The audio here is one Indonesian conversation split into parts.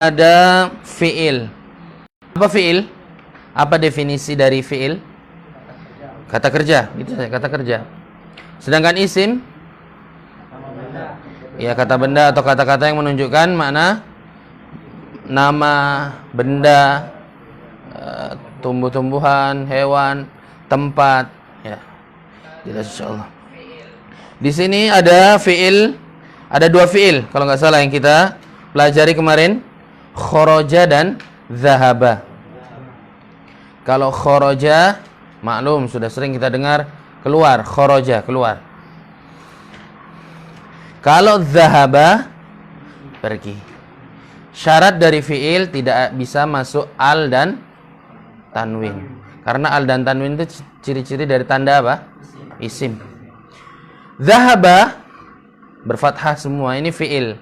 ada fi'il. Apa fi'il? Apa definisi dari fi'il? Kata kerja, gitu saja, kata kerja. Sedangkan isim, ya kata benda atau kata-kata yang menunjukkan makna nama, benda, tumbuh-tumbuhan, hewan, tempat, ya. Jelas insyaallah. Di sini ada fi'il, ada dua fi'il kalau nggak salah yang kita pelajari kemarin, kharaja dan zahaba. Kalau kharaja, maklum sudah sering kita dengar keluar, kharaja, keluar. Kalau zahaba, pergi. Syarat dari fi'il tidak bisa masuk al dan tanwin. Karena al dan tanwin itu ciri-ciri dari tanda apa? Isim. Zahaba berfathah semua, ini fi'il,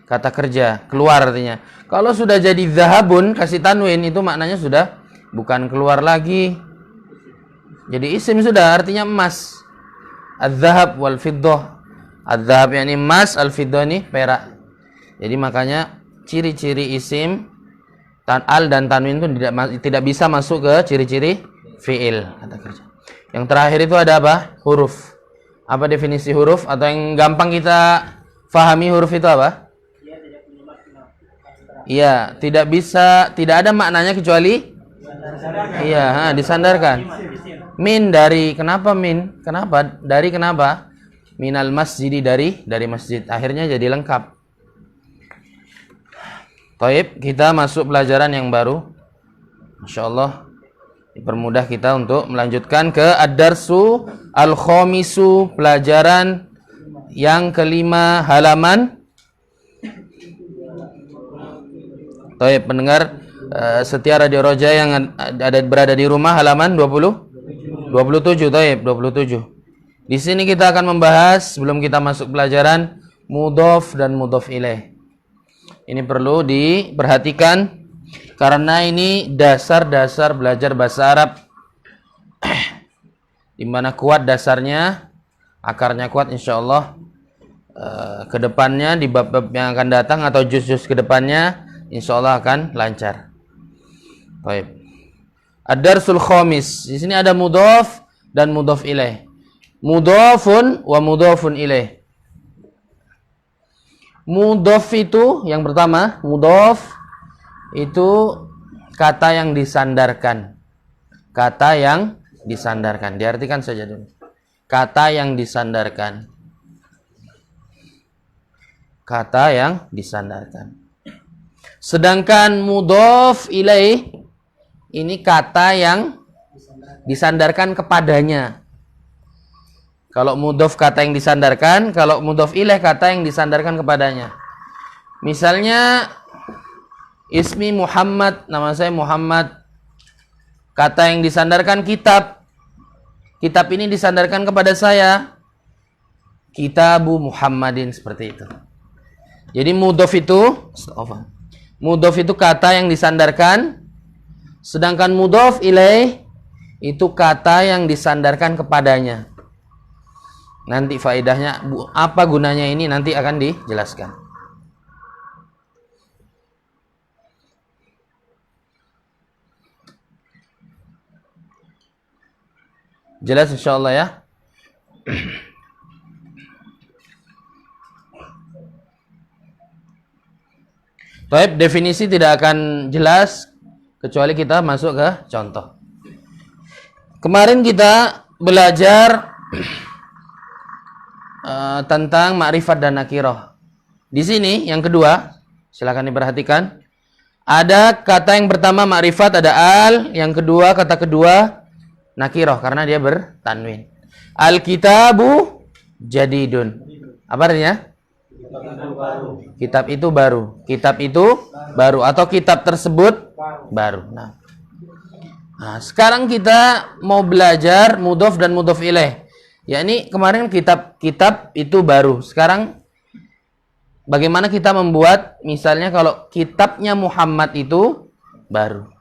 kata kerja, keluar artinya. Kalau sudah jadi zahabun kasih tanwin, itu maknanya sudah bukan keluar lagi, jadi isim sudah, artinya emas. Az-zahab wal fiddah. Az-zahab yakni emas, al-fiddah ini perak. Jadi makanya ciri-ciri isim al dan tanwin itu tidak bisa masuk ke ciri-ciri fi'il, kata kerja. Yang terakhir itu ada apa? Huruf. Apa definisi huruf? Atau yang gampang kita fahami huruf itu apa? Iya, tidak bisa, tidak ada maknanya kecuali disandarkan. Min dari, kenapa min? Kenapa? Dari kenapa? Minal masjidi, dari masjid. Akhirnya jadi lengkap. Taib, kita masuk pelajaran yang baru. Insyaallah dipermudah kita untuk melanjutkan ke ad-darsu al-khamisu, pelajaran yang kelima, halaman. Taib, pendengar setia Radio Roja yang berada di rumah, halaman 27, taib, 27. Di sini kita akan membahas, sebelum kita masuk pelajaran, mudhof dan mudhof ilaih. Ini perlu diperhatikan karena ini dasar-dasar belajar bahasa Arab, di mana kuat dasarnya, akarnya kuat, insyaallah. Kedepannya di bab-bab yang akan datang atau juz-juz kedepannya, insyaallah akan lancar. Baik. Ad-darsul khamis. Di sini ada mudhof dan mudhof ilaih. Mudhofun wa mudhofun ilaih. Mudhof itu yang pertama, mudhof itu kata yang disandarkan. Kata yang disandarkan. Diartikan saja dulu. Kata yang disandarkan. Kata yang disandarkan. Sedangkan mudhof ilaih ini kata yang disandarkan kepadanya. Kalau mudhof kata yang disandarkan, kalau mudhof ilaih kata yang disandarkan kepadanya. Misalnya ismi Muhammad, nama saya Muhammad. Kata yang disandarkan kitab. Kitab ini disandarkan kepada saya. Kitabu Muhammadin, seperti itu. Jadi mudhof itu kata yang disandarkan, sedangkan mudhof ilaih itu kata yang disandarkan kepadanya. Nanti faedahnya apa gunanya ini nanti akan dijelaskan. Jelas insyaallah ya. Baik, definisi tidak akan jelas kecuali kita masuk ke contoh. Kemarin kita belajar tentang ma'rifat dan nakirah. Di sini yang kedua, silakan diperhatikan. Ada kata yang pertama ma'rifat, ada al, yang kedua kata kedua nakirah karena dia bertanwin. Al-kitabu jadidun. Apa artinya? Kitab itu baru. Kitab itu baru atau kitab tersebut baru. Nah, sekarang kita mau belajar mudhof dan mudhof ilaih. Yakni kemarin kitab itu baru. Sekarang bagaimana kita membuat, misalnya kalau kitabnya Muhammad itu baru.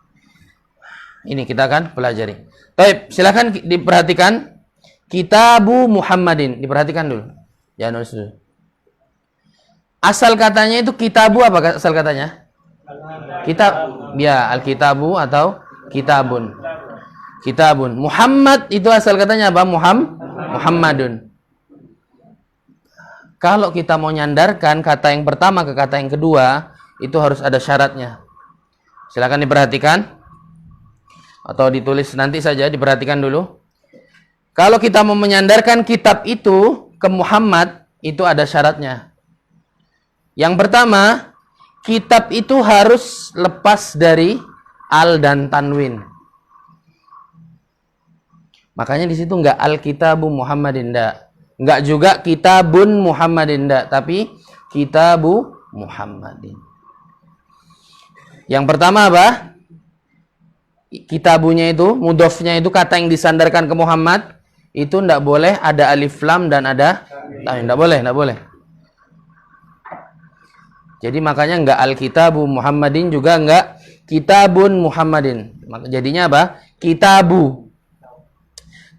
Ini kita akan pelajari. Baik, silakan diperhatikan. Kitabu Muhammadin, diperhatikan dulu. Jangan nulis dulu. Asal katanya itu kitabu, apa asal katanya? Kitab, ya, al-kitabu atau kitabun. Kitabun. Muhammad itu asal katanya apa? Muhammadun. Kalau kita mau nyandarkan kata yang pertama ke kata yang kedua, itu harus ada syaratnya. Silakan diperhatikan. Atau ditulis nanti saja, diperhatikan dulu. Kalau kita mau menyandarkan kitab itu ke Muhammad, itu ada syaratnya. Yang pertama, kitab itu harus lepas dari al dan tanwin. Makanya di situ enggak al-kitabu Muhammadin, enggak juga kitabun Muhammadin, tapi kitabu Muhammadin. Yang pertama apa? Kitabunya itu, mudhofnya itu kata yang disandarkan ke Muhammad, itu tidak boleh ada alif lam dan ada tanwin. Tidak boleh. Jadi makanya enggak al-kitabu Muhammadin, juga enggak kitabun Muhammadin. Jadinya apa? Kitabu.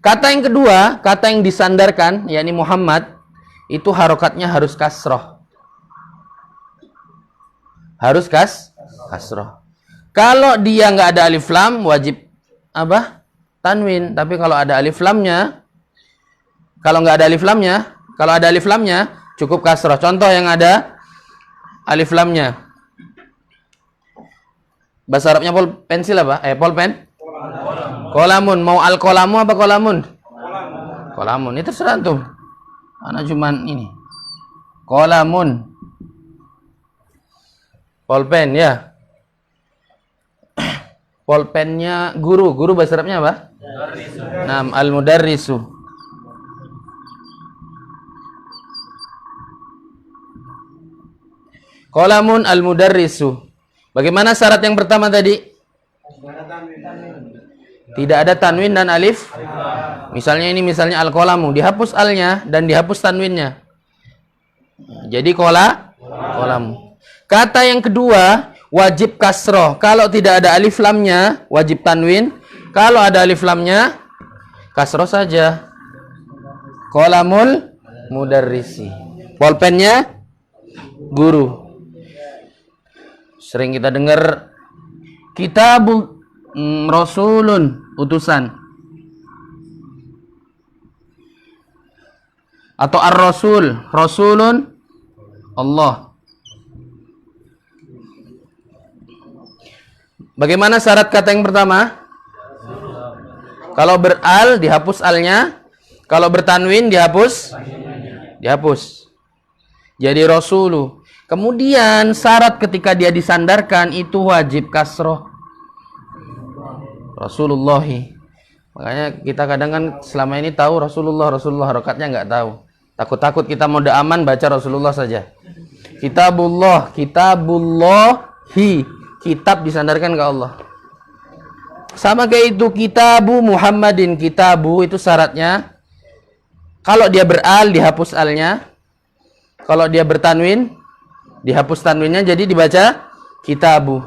Kata yang kedua, kata yang disandarkan, yakni Muhammad, itu harokatnya harus kasroh. Harus kasroh. Kalau dia nggak ada alif lam, wajib apa? Tanwin. Tapi kalau ada alif lamnya, kalau ada alif lamnya, cukup kasroh. Contoh yang ada alif lamnya. Bahasa Arabnya pensil apa? Pulpen? Kolamun. Mau al-kolamu apa kolamun? Kolamun. Itu terserah tuh. Anak cuman ini. Kolamun. Pulpen ya. Pulpennya guru bahasa Arabnya apa? Nam al-mudarrisu. Qalamun al-mudarrisu. Bagaimana syarat yang pertama tadi? Tidak ada tanwin dan alif. Misalnya al-qalamu, dihapus alnya dan dihapus tanwinnya. Jadi qalamu. Kata yang kedua wajib kasroh. Kalau tidak ada alif lamnya, wajib tanwin. Kalau ada alif lamnya, kasroh saja. Qalamul mudarrisi. Pulpennya guru. Sering kita dengar kitabul rasulun, utusan. Atau ar-rasul, rasulun Allah. Bagaimana syarat kata yang pertama? Kalau beral dihapus alnya, kalau bertanwin dihapus. Jadi rasulu. Kemudian syarat ketika dia disandarkan itu wajib kasroh. Rasulullahi. Makanya kita kadang kan selama ini tahu Rasulullah harokatnya nggak tahu. Takut-takut kita mode aman baca Rasulullah saja. Kitabullahi. Kitab disandarkan ke Allah. Sama kayak itu kitabu Muhammadin. Kitabu itu syaratnya kalau dia beral dihapus alnya. Kalau dia bertanwin dihapus tanwinnya, jadi dibaca kitabu.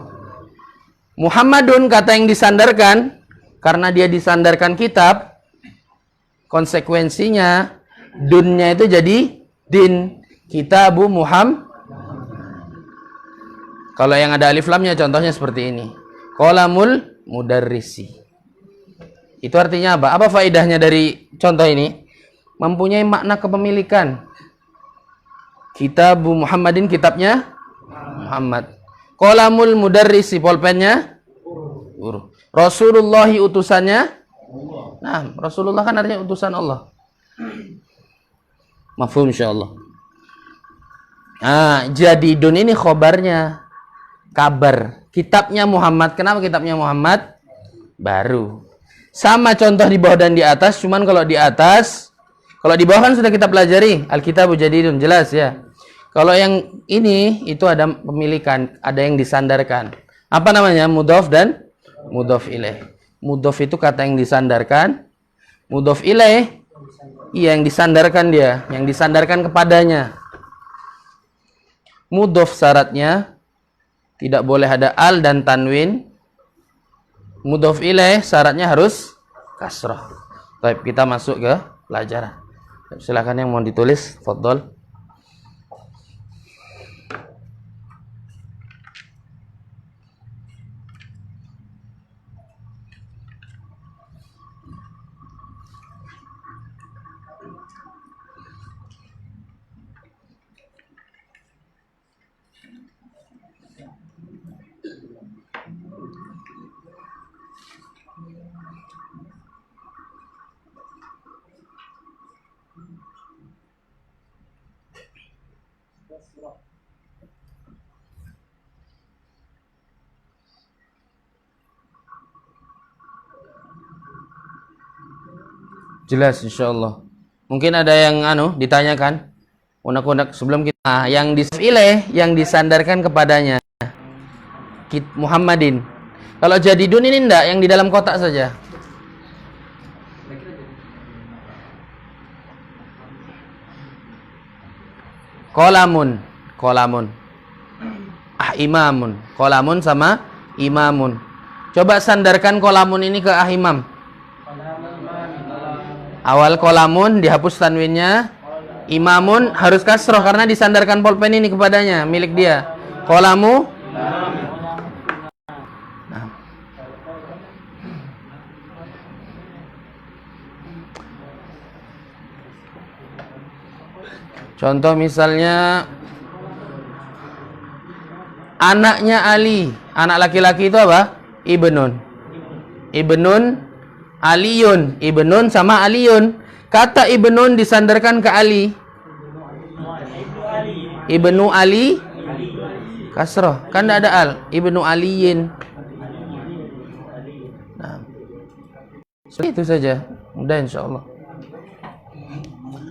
Muhammadun kata yang disandarkan, karena dia disandarkan kitab, konsekuensinya dunnya itu jadi din. Kitabu Muhammad. Kalau yang ada alif lamnya contohnya seperti ini. Qalamul mudarrisi. Itu artinya apa? Apa faedahnya dari contoh ini? Mempunyai makna kepemilikan. Kitabu Muhammadin, kitabnya Muhammad. Qalamul mudarrisi, pulpennya guru. Rasulullahi, utusannya. Nah, Rasulullah kan artinya utusan Allah. Mafhum insyaallah. Nah, jadi dun ini khobarnya. Kabar. Kitabnya Muhammad. Kenapa kitabnya Muhammad? Baru. Sama contoh di bawah dan di atas. Cuman kalau di atas, kalau di bawah kan sudah kita pelajari. Alkitabu jadidun. Jelas ya. Kalau yang ini, itu ada pemilikan. Ada yang disandarkan. Apa namanya? Mudhof dan mudhof ilaih. Mudhof itu kata yang disandarkan. Mudhof ilaih, iya yang disandarkan dia. Yang disandarkan kepadanya. Mudhof syaratnya tidak boleh ada al dan tanwin. Mudhof ilaih syaratnya harus kasrah. Baik, kita masuk ke pelajaran. Silakan yang mau ditulis, fadhol. Jelas insyaallah. Mungkin ada yang ditanyakan. Unek-unek sebelum kita yang disfileh yang disandarkan kepadanya Muhammadin. Kalau jadidun ini enggak, yang di dalam kotak saja. Qolamun, qolamun. Imamun. Qolamun sama imamun. Coba sandarkan qolamun ini ke imam. Awal qolamun dihapus tanwinnya. Imamun harus kasroh karena disandarkan pulpen ini kepadanya, milik dia. Qolamu. Nah. Contoh misalnya anaknya Ali, anak laki-laki itu apa? Ibnun. Ibnun, Aliyun. Ibnun sama Aliyun. Kata Ibnun disandarkan ke Ali. Ibnu Ali kasroh, kan tidak ada al. Ibnu Aliyin. Nah, itu saja, mudah insyaallah.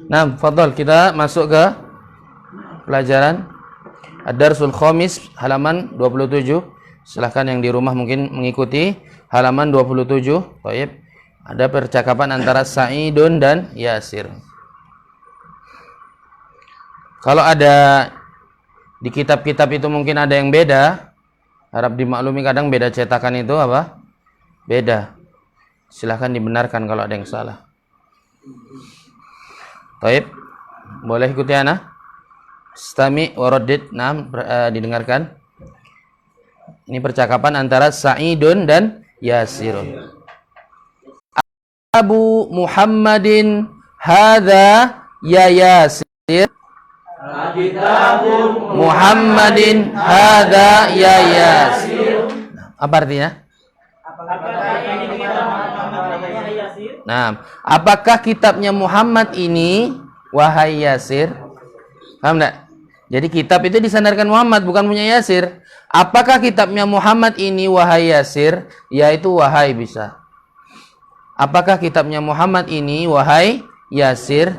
Nah, fadhal kita masuk ke pelajaran Ad-Darsul Khamis halaman 27. Silahkan yang di rumah mungkin mengikuti halaman 27. Baik. Ada percakapan antara Sa'idun dan Yasir. Kalau ada di kitab-kitab itu mungkin ada yang beda. Harap dimaklumi kadang beda cetakan itu apa? Beda. Silahkan dibenarkan kalau ada yang salah. Baik, boleh ikuti ana. Stami waradid, didengarkan. Ini percakapan antara Sa'idun dan Yasirun. Abu Muhammadin hadza ya Yasir. Muhammadin hadza ya Yasir. Apa artinya? Nah, apakah kitabnya Muhammad ini wahai Yasir? Paham enggak? Jadi kitab itu disandarkan Muhammad, bukan punya Yasir. Apakah kitabnya Muhammad ini wahai Yasir? Yaitu wahai bisa. Apakah kitabnya Muhammad ini wahai Yasir?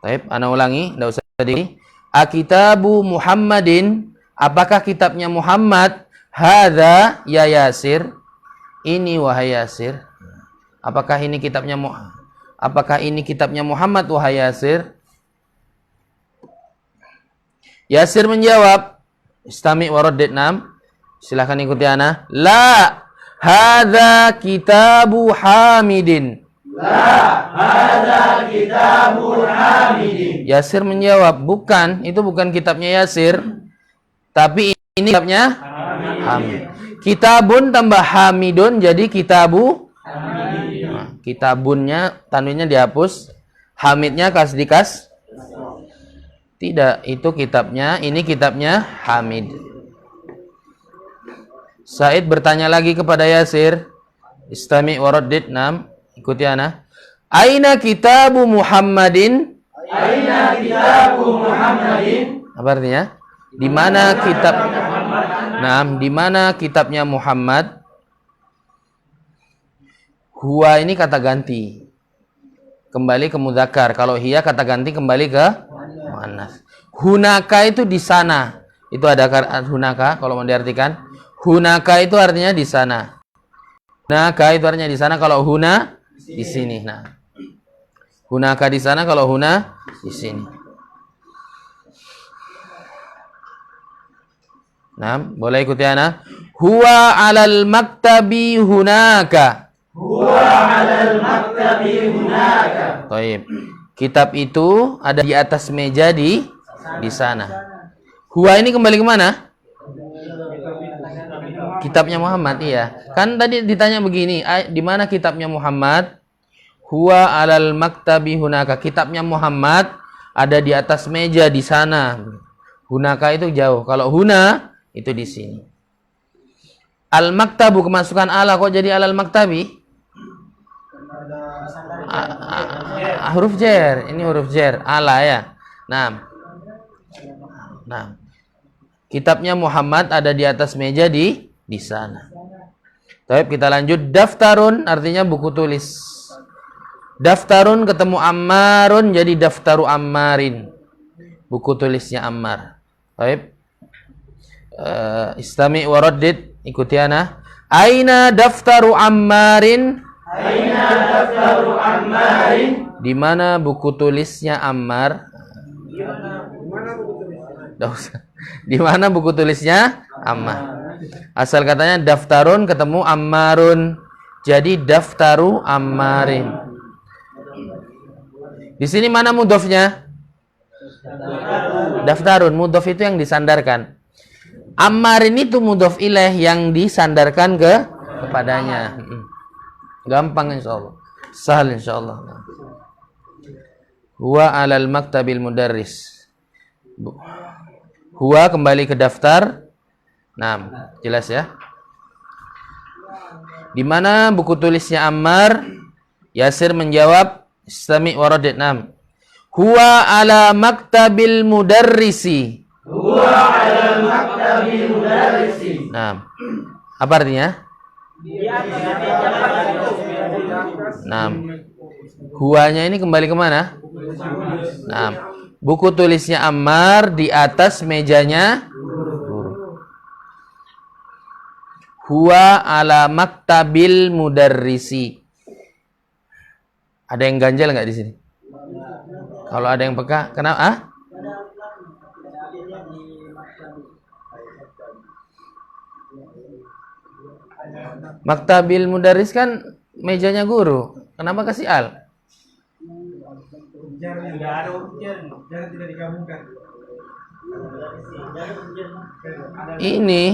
Baik, ana ulangi, enggak usah di. Akitabu Muhammadin, apakah kitabnya Muhammad? Hadza ya Yasir. Ini wahai Yasir. Apakah ini kitabnya Muhammad wahai Yasir? Yasir menjawab, istami waradid nam. Silakan ikuti ana. La, hadza kitabu Hamidin. La, hadza kitabu Hamidin. Yasir menjawab, bukan, itu bukan kitabnya Yasir. Tapi ini kitabnya Hamid. Kitabun tambah Hamidun jadi kitabu Hamidin. Nah, kitabunnya tanwinnya dihapus, Hamidnya dikas. Tidak, itu kitabnya, ini kitabnya Hamid. Said bertanya lagi kepada Yasir. Istami waradid nam. Ikuti ana. Aina kitabu Muhammadin? Aina kitabu Muhammadin? Apa artinya? Di mana kitab? Nah, di mana kitabnya Muhammad? Huwa ini kata ganti. Kembali ke mudzakkar. Kalau hiya kata ganti kembali ke muannas. Hunaka itu di sana. Itu ada hunaka kalau mau diartikan. Hunaka itu artinya di sana. Hunaka itu artinya di sana, kalau huna di sini. Nah. Hunaka di sana, kalau huna di sini. Nah, boleh ikuti ana. Huwa 'alal maktabi hunaka. Huwa 'alal maktabi hunaka. Baik. Kitab itu ada di atas meja di sana. Huwa ini kembali ke mana? Kitabnya Muhammad, iya. Kan tadi ditanya begini, di mana kitabnya Muhammad? Huwa 'alal maktabi hunaka. Kitabnya Muhammad ada di atas meja di sana. Hunaka itu jauh. Kalau huna itu di sini. Al-maktabu kemasukan ala, kok jadi alal maktabi? Huruf jer, ini huruf jer, ala ya. Nah, kitabnya Muhammad ada di atas meja di sana. Baik, kita lanjut. Daftarun artinya buku tulis. Daftarun ketemu Ammarun jadi daftaru Ammarin. Buku tulisnya Ammar. Baik. Istami' wa raddid, ikuti ana. Aina daftaru Ammarin? Aina daftaru Ammarin? Di mana buku tulisnya Ammar? Di mana buku tulisnya Ammar? Asal katanya daftarun ketemu Ammarun. Jadi daftaru Ammarin. Di sini mana mudhofnya? Daftarun, mudhof itu yang disandarkan. Ammarin itu mudhof ilaih yang disandarkan kepadanya. Gampang insyaallah. Sahal insyaallah. Huwa alal maktabil mudarris. Huwa kembali ke daftar. Nah, jelas ya. Di mana buku tulisnya Ammar? Yasir menjawab, istami' wa raddid. Naam. Huwa ala maktabil mudarrisi. Huwa ala maktabil mudarrisi. Naam. Apa artinya? Naam. Huwanya ini kembali ke mana? Naam. Buku tulisnya Ammar di atas mejanya guru. Huwa ala maktabil mudarrisi. Ada yang ganjal nggak di sini? Kalau ada yang peka, kenapa? Maktabil mudarris kan mejanya guru. Kenapa kasih al? Ini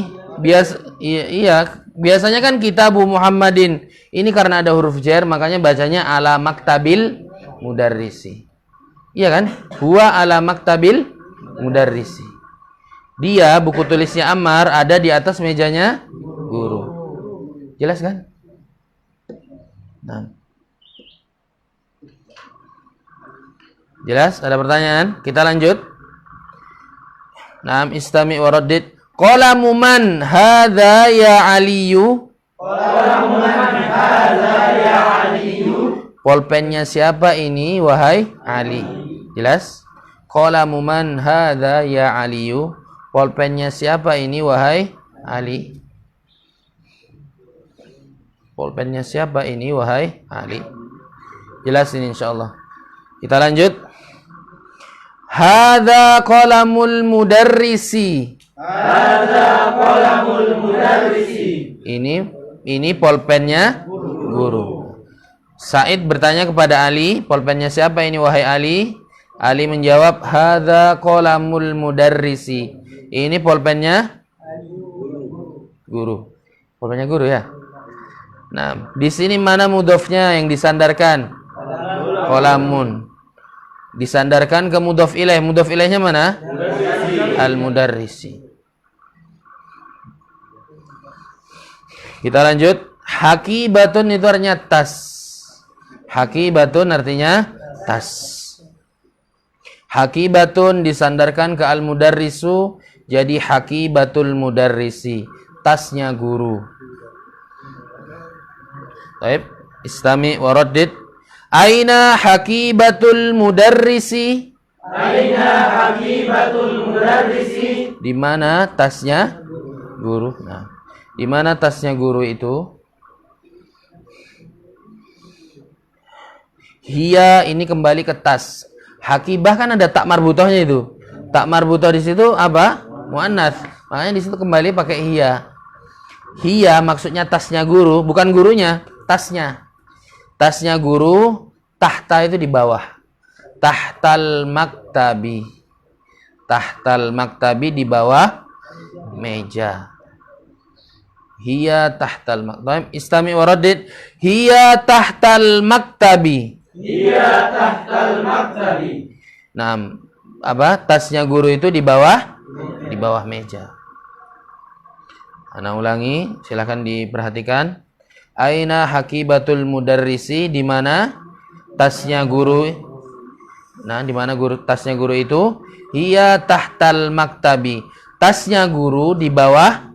biasanya kan kitabu Muhammadin. Ini karena ada huruf jar makanya bacanya ala maktabil mudarrisi. Iya kan? Huwa ala maktabil mudarrisi. Dia buku tulisnya Ammar ada di atas mejanya guru. Jelas kan? Nah. Jelas? Ada pertanyaan? Kita lanjut. Naam, istami' wa raddid. Qalamu man hadza ya Aliyu? Qalamu man hadza ya Aliyu? Pulpennya siapa ini wahai Ali? Jelas? Qalamu man hadza ya Aliyu? Pulpennya siapa ini wahai Ali? Pulpennya siapa ini wahai Ali? Jelas ini insyaallah. Kita lanjut. Hadza qalamul mudarrisi. Hadza qalamul mudarrisi. Ini pulpennya guru. Said bertanya kepada Ali, pulpennya siapa ini wahai Ali? Ali menjawab, hadza qalamul mudarrisi. Ini pulpennya guru. Pulpennya guru ya. Nah, di sini mana mudhofnya yang disandarkan? Qalamun. Disandarkan ke mudhof ilaih. Mudhof ilaihnya mana? Al-mudarrisi. Kita lanjut. Hakibatun itu artinya tas. Hakibatun artinya tas. Hakibatun disandarkan ke al-mudarrisu jadi hakibatul mudarrisi. Tasnya guru. Baik, istami' wa raddid. Aina hakibatul mudarrisi? Aina hakibatul mudarrisi? Di mana tasnya guru? Nah, di mana tasnya guru itu? Hiya ini kembali ke tas. Hakibah kan ada tak marbutohnya itu. Tak marbutoh di situ apa? Muannats. Makanya di situ kembali pakai hiya. Hiya maksudnya tasnya guru, bukan gurunya, tasnya. Tasnya guru, tahta itu di bawah. Tahtal maktabi. Tahtal maktabi di bawah meja. Hiya tahtal maktabi. Istami' wa raddid. Hiya tahtal maktabi. Hiya tahtal maktabi. Nah, apa? Tasnya guru itu di bawah meja. Ana ulangi, silakan diperhatikan. Aina hakibatul mudarrisi? Di mana tasnya guru? Nah, di mana tasnya guru itu? Hiya tahtal maktabi. Tasnya guru di bawah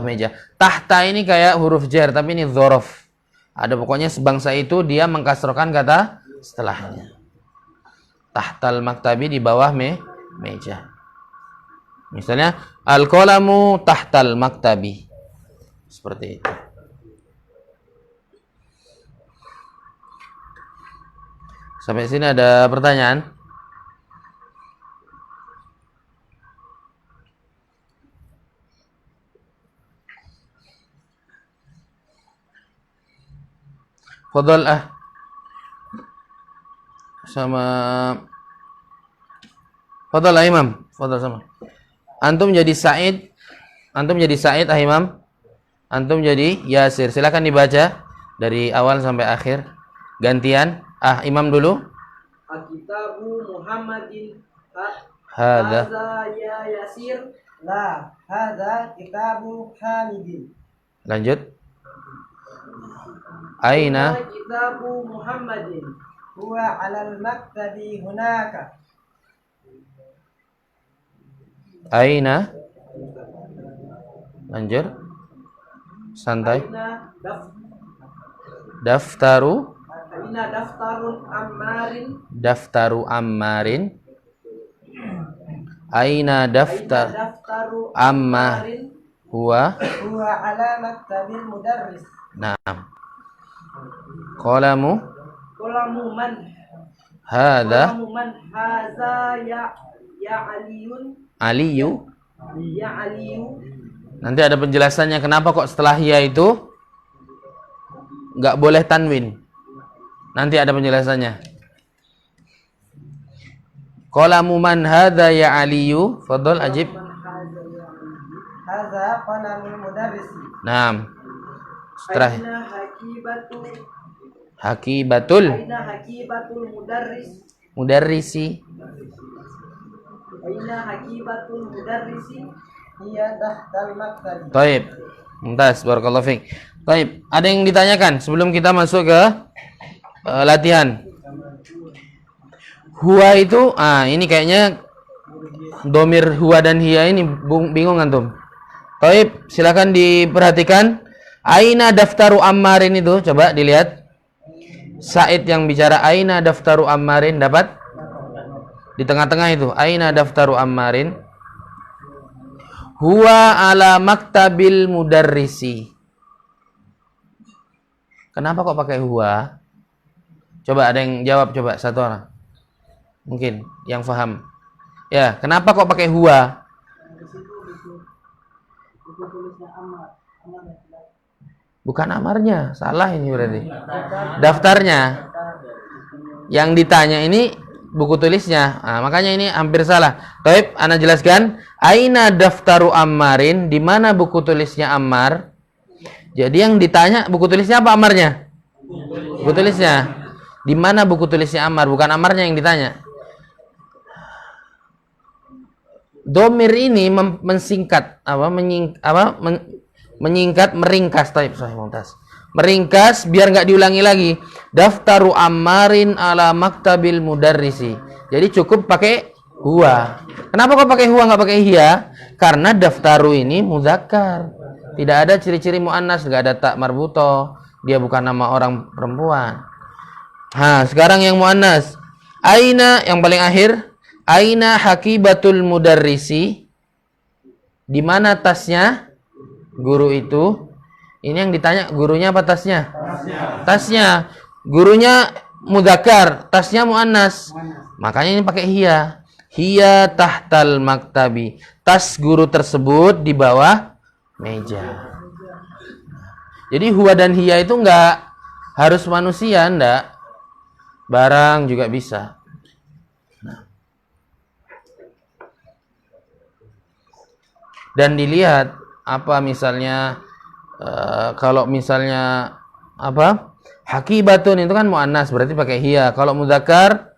meja. Tahta ini kayak huruf jar tapi ini dzaraf. Ada pokoknya sebangsa itu dia mengkasrokan kata setelahnya. Tahtal maktabi di bawah meja. Misalnya al-qalamu tahtal maktabi. Seperti itu. Sampai sini ada pertanyaan? Fadhal sama Fadhal Imam, Fadhal sama. Antum jadi Said, Imam. Antum jadi Yasir. Silakan dibaca dari awal sampai akhir. Gantian. Imam dulu. Kitabu Muhammadin Hadza ya Yasir. La, hadza kitabu Hamidin. Lanjut. Aina Kitabu Muhammadin. Huwa 'alal maktabi hunaka. Aina. Lanjut. Santai. Aina Daftaru daftaru Ammarin. Aina daftaru Ammarin. Huwa 'ala maktabil mudarris. Naam. Qalamu man hadza ya Aliyun. Aliyu. Ya Aliyu. Nanti ada penjelasannya kenapa kok setelah ya itu nggak boleh tanwin. Nanti ada penjelasannya. Qalamu man hadza ya Aliyu. Fadhal ajib. Hadza qalamul mudarris. Naam. Setelah Aina hakibatul mudarrisi. Aina hakibatul mudarrisi. Hiya tahtal maktabi. Taib. Mumtaz, barakallahu fiik. Taib, ada yang ditanyakan sebelum kita masuk ke latihan. Huwa itu, ini kayaknya domir huwa dan hiya ini bingung antum. Taib, silakan diperhatikan. Aina daftaru Ammarin itu, coba dilihat. Said yang bicara aina daftaru Ammarin, dapat? Di tengah-tengah itu, aina daftaru Ammarin. Huwa ala maktabil mudarrisi. Kenapa kok pakai huwa? Coba ada yang jawab, coba satu orang. Mungkin yang paham. Ya, kenapa kok pakai huwa? Bukan amarnya, salah ini berarti. Daftarnya. Yang ditanya ini buku tulisnya. Makanya ini hampir salah. Taib, ana jelaskan. Aina daftaru Ammarin, di mana buku tulisnya Ammar? Jadi yang ditanya buku tulisnya apa amarnya? Buku tulisnya. Di mana buku tulisnya Ammar? Bukan amarnya yang ditanya. Domir ini mensingkat menyingkat, meringkas. Taib, Sahih Mumtaz. Meringkas biar nggak diulangi lagi. Daftaru Ammarin ala maktabil mudarrisi. Jadi cukup pakai huwa. Kenapa kok pakai huwa nggak pakai hiya? Karena daftaru ini muzakkar. Tidak ada ciri-ciri muannas, nggak ada tak marbuto. Dia bukan nama orang perempuan. Sekarang yang muannas. Aina yang paling akhir. Aina hakibatul mudarrisi. Di mana tasnya guru itu? Ini yang ditanya, gurunya apa tasnya? Tasnya. Gurunya mudzakkar, tasnya muannas. Makanya ini pakai hiya. Hiya tahtal maktabi. Tas guru tersebut di bawah meja. Jadi huwa dan hiya itu enggak harus manusia, enggak. Barang juga bisa. Dan dilihat apa misalnya kalau misalnya hakibatun itu kan muannas berarti pakai hiya. Kalau mudzakkar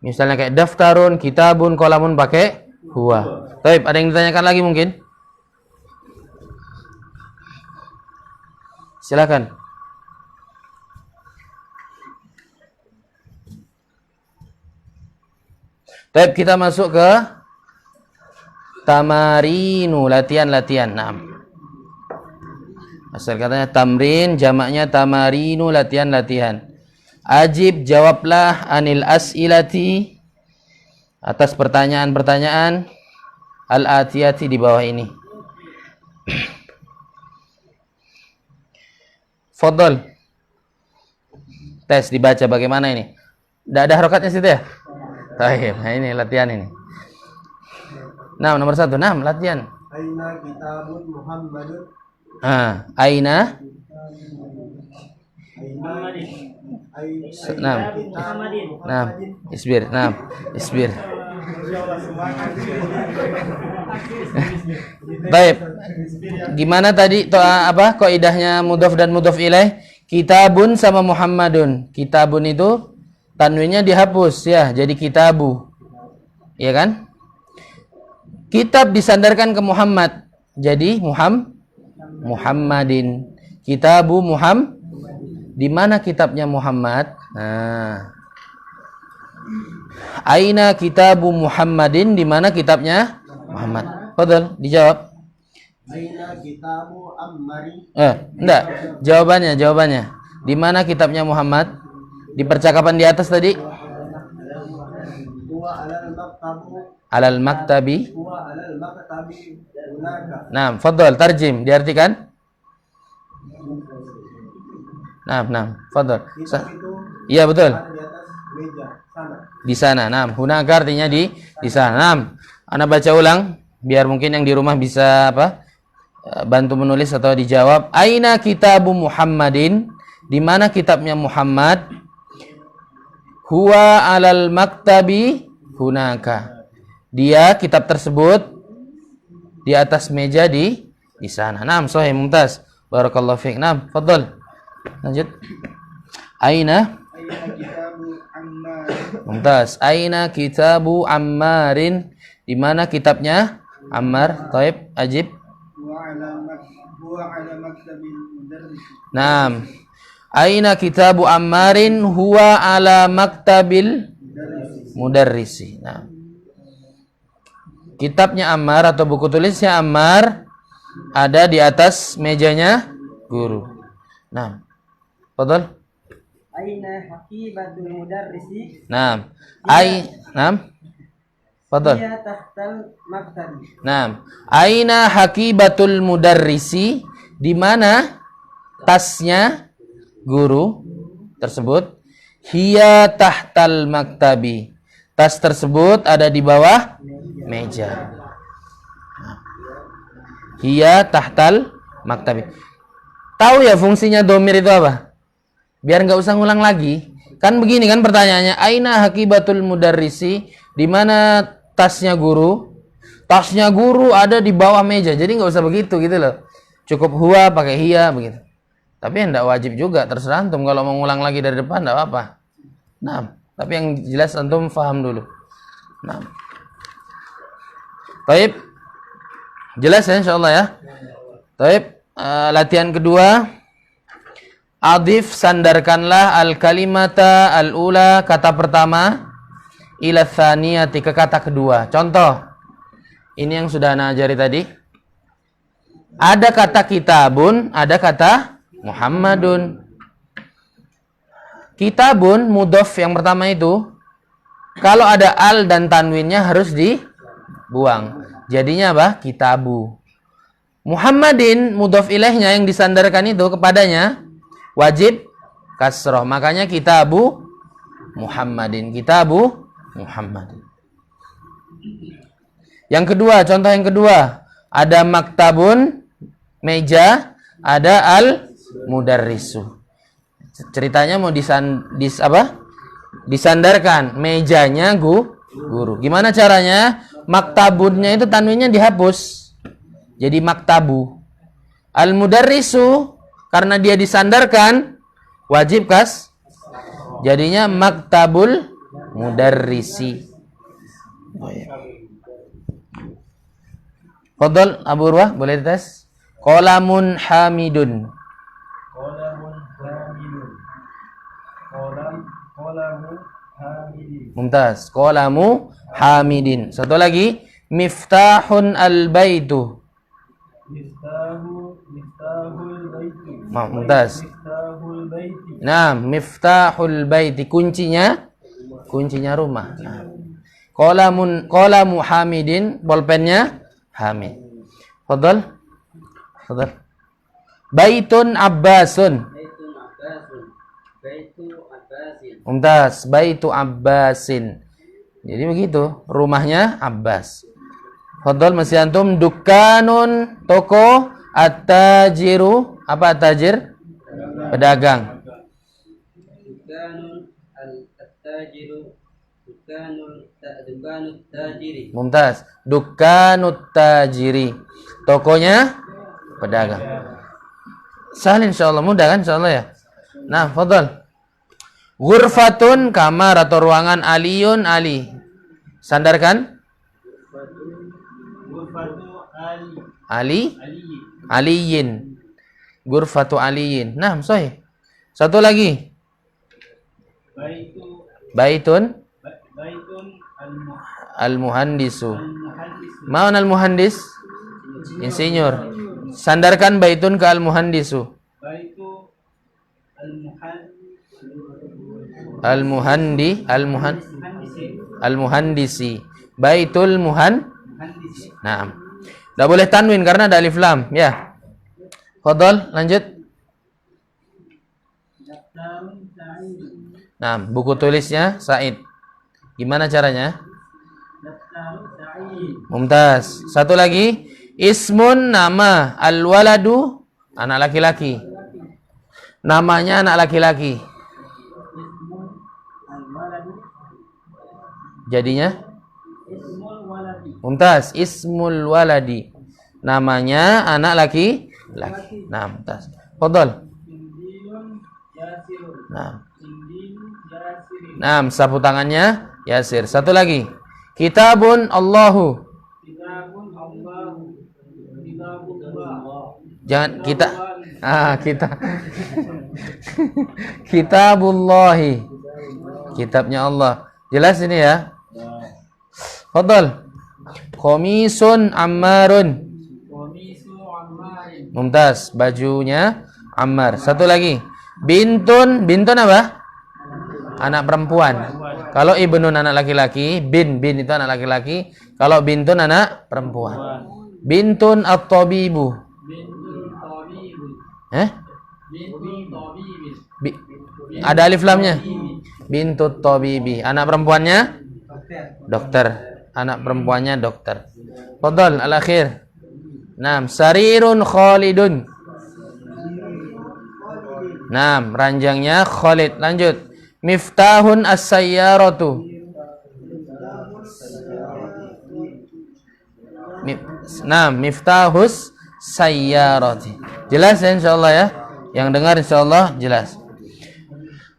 misalnya kayak daftarun, kitabun, qalamun pakai huwa. Baik, ada yang ditanyakan lagi mungkin? Silakan. Baik, kita masuk ke tamarinu, latihan-latihan. Asal katanya tamrin, jamaknya tamarinu, latihan-latihan. Ajib, jawablah anil as'ilati, atas pertanyaan-pertanyaan al-atiyati di bawah ini. Fadol. Tes dibaca bagaimana ini? Tidak ada harokatnya situ ya? Baik, nah ini latihan ini. Nah, nomor 1. Nah, latihan. Aina kitabun Muhammadun. Aina. Aina Nah, isbir. Nah, isbir. Baik. Gimana tadi kaidahnya mudhaf dan mudhaf ilaih? Kitabun sama Muhammadun. Kitabun itu tanwinnya dihapus ya, jadi kitabu. Iya kan? Kitab disandarkan ke Muhammad, jadi Muhammadin. Kitabu Muhammad. Di mana kitabnya Muhammad? Nah. Aina kitabu Muhammadin, di mana kitabnya Muhammad? Fadhal, dijawab. Aina kitabu Ammari. Enggak. Jawabannya. Di mana kitabnya Muhammad? Di percakapan di atas tadi? Huwa alal maktabu. Alal maktabi. Huwa alal maktabi. Hunaka. Nah, fadhal, tarjim, diartikan? Nah, fadhal. Kitab itu Iya, betul. ada di atas meja sana. Di sana. Nah, hunaka artinya di sana. Nah, Ana baca ulang biar mungkin yang di rumah bisa bantu menulis atau dijawab. Aina kitabu Muhammadin? Di mana kitabnya Muhammad? Huwa alal maktabi hunaka. Dia, kitab tersebut di atas meja di sana. Naam, sahih, mumtaz. Barakallahu fiik. Naam, fadhal. Lanjut. Aina? Aina kitabu Ammar. Mumtaz. Aina kitabu Ammarin? Di mana kitabnya Ammar? Taib, ajib. Huwa ala maktabil mudarris. Naam. Aina kitabu Ammarin? Huwa ala maktabil mudarrisi. Nah. Kitabnya Ammar atau buku tulisnya Ammar ada di atas mejanya guru. Nah. Fadhal. Aina haqibatul mudarrisi. Naam. Naam. Fadhal. Hiya tahtal maktabi. Naam. Aina haqibatul mudarrisi? Di mana tasnya guru tersebut? Hiya tahtal maktabi. Tas tersebut ada di bawah meja. Hiya tahtal maktabi. Tahu ya fungsinya domir itu apa? Biar nggak usah ngulang lagi. Kan begini kan pertanyaannya. Aina haqibatul mudarrisi? Di mana tasnya guru? Tasnya guru ada di bawah meja. Jadi nggak usah begitu gitu loh. Cukup huwa pakai hiya begitu. Tapi enggak wajib juga, terserah antum kalau mau ngulang lagi dari depan enggak apa-apa. Nah, tapi yang jelas antum faham dulu. Nah. Baik. Jelas ya insyaallah ya. Baik, latihan kedua. Adif, sandarkanlah al-kalimata al-ula, kata pertama, ila tsaniyati, ke kata kedua. Contoh. Ini yang sudah ana ajari tadi. Ada kata kitabun, ada kata Muhammadun. Kitabun, mudhof yang pertama itu, kalau ada al dan tanwinnya harus dibuang. Jadinya apa? Kitabu. Muhammadin, mudhof ilaihnya yang disandarkan itu kepadanya, wajib kasroh. Makanya kitabu Muhammadin. Kitabu Muhammadin. Yang kedua, contoh yang kedua. Ada maktabun, meja, ada al-mudarrisu. Ceritanya mau disandarkan mejanya guru. Gimana caranya? Maktabunnya itu tanwinnya dihapus. Jadi maktabu. Al-mudarrisu karena dia disandarkan wajib kas. Jadinya maktabul mudarrisi. Oh, ya. Fadhal Abu Urwah, boleh dites? Qalamun hamidun. Qalamun hamidun. Qalamu hamidin. Mumtaz. Qalamu hamidin. Satu lagi, miftahun al-baitu. Miftahul baiti. Mumtaz. Miftahul baiti. Nah, miftahul baiti, kuncinya rumah. Nah. Qalamu Hamidin, bolpennya Hamid. Fadhal. Baitun Abbasun. Mumtaz, baitu Abbasin. Jadi begitu, rumahnya Abbas. Fadhal, masih antum. Dukanun, toko. At-tajiru, apa at-tajir? Pedagang. Dukanun at-tajiru. Dukanut tajiri. Mumtaz, dukanut tajiri. Tokonya pedagang. Sahal insyaallah, mudah kan insyaallah ya. Nah, fadhal. Ghurfatun, kamar atau ruangan. Aliyun, Ali. Sandarkan. Ghurfatu Ali. Ali. Aliyin. Ghurfatu aliyin. Nah, sahih. Satu lagi. Baitun al-muhandisu. Ma'un al-muhandis? Insinyur. Sandarkan baitun ke al-muhandisu. Baitu Al-muhandisi. Baitul muhandisi. Naam. Enggak boleh tanwin karena ada alif lam, ya. Fadhal, lanjut. Nah, buku tulisnya Said. Gimana caranya? Mumtaz. Satu lagi. Ismun, nama. Al-waladu, anak laki-laki. Namanya anak laki-laki. Jadinya? Mumtaz. Ismul waladi. Namanya anak laki-laki. Nah, mumtaz. Fadhal. Nah, sapu tangannya Yasir. Satu lagi. Kitabun Allahu. Jangan kita. Kita. Kitabullahi. Kitabnya Allah. Jelas ini ya? Fadhal. Komisun Ammarun. Mumtaz. Bajunya Ammar. Satu lagi. Bintun apa? Anak perempuan. Kalau ibnun anak laki-laki, bin itu anak laki-laki. Kalau bintun anak perempuan. Bintun at-tabibu. Ada alif lamnya. Bintut tabibi. Anak perempuannya dokter. Anak perempuannya dokter. Fadhal, al-akhir. Naam, sarirun Khalidun. Naam, ranjangnya Khalid. Lanjut. Miftahun as-sayyaratu. Naam, miftahus sayyarati. Jelas ya insyaallah ya? Yang dengar insyaallah jelas.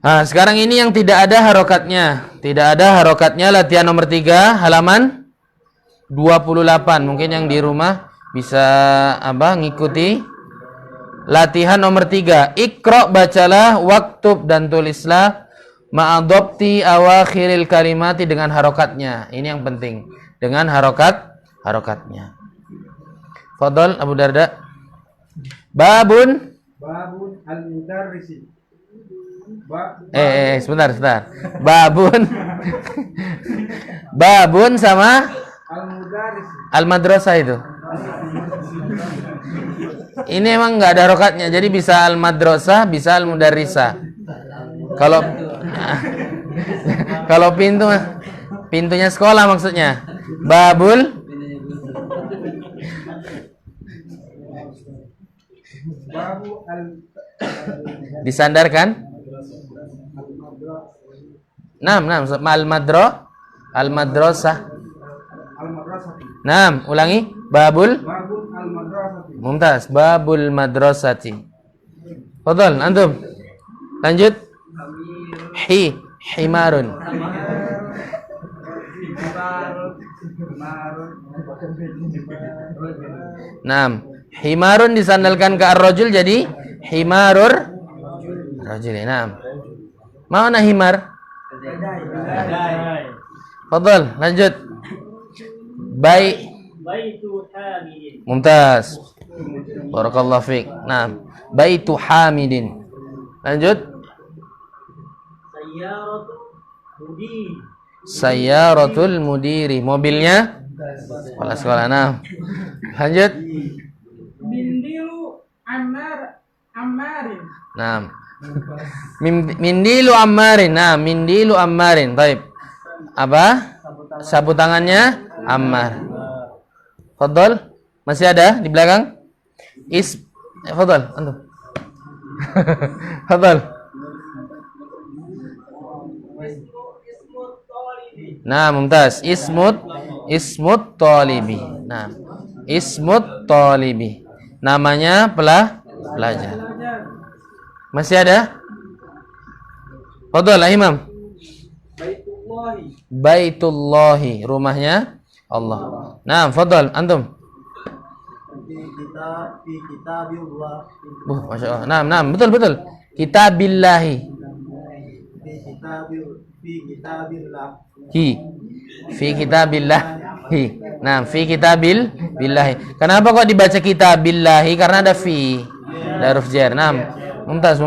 Nah, sekarang ini yang tidak ada harokatnya. Tidak ada harokatnya, latihan nomor 3, halaman 28. Mungkin yang di rumah bisa ngikuti. Latihan nomor 3. Iqra, bacalah, waktub dan tulislah ma'adobti awakhiril kalimati, dengan harokatnya. Ini yang penting. Dengan harokatnya. Fadhal Abu Darda. Babun al-mudarrisi. Sebentar. Babun sama al-madrasah itu. Ini emang nggak ada harokatnya, jadi bisa al-madrasah, bisa al-mudarrisah. Kalau pintunya sekolah maksudnya. Babul disandarkan. Al-madrasah. Ulangi. Babul Mumtaz. Babul madrasati. Fadhal, antum. Lanjut. Himarun. Himarun disandalkan ke ar-rajul jadi himarur rajul. Mana himar? Fadhal, lanjut. Baitu Hamidin. Mumtaz. Barakallahu fiik. Nah, baitu hamidin. Lanjut. Sayyaratul mudiri. Mobilnya kepala sekolah. Nah, lanjut. Mindilu Ammarin. Nah, mindilu ammarin. Nah, mindilu ammarin. Baik. Apa? Sapu tangannya Ammar. Fadhol. Masih ada di belakang? Fadhol, antum. Fadhol. Nah, mumtaz. Ismut talibi. Nah, ismut talibi. Namanya pelajar. Masih ada? Fadhol, Imam. Baitullahi, rumahnya Allah. Nah, fadhal antum. Fi kitabillah. Masya Allah. Nah, betul. Kitabillahi. Fi kitabillah. Fi kitabillahi. Nah, fi kitabillahi. Kenapa kok dibaca kitabillahi? Karena ada fi. Ada huruf jar. Nah, mumtaz.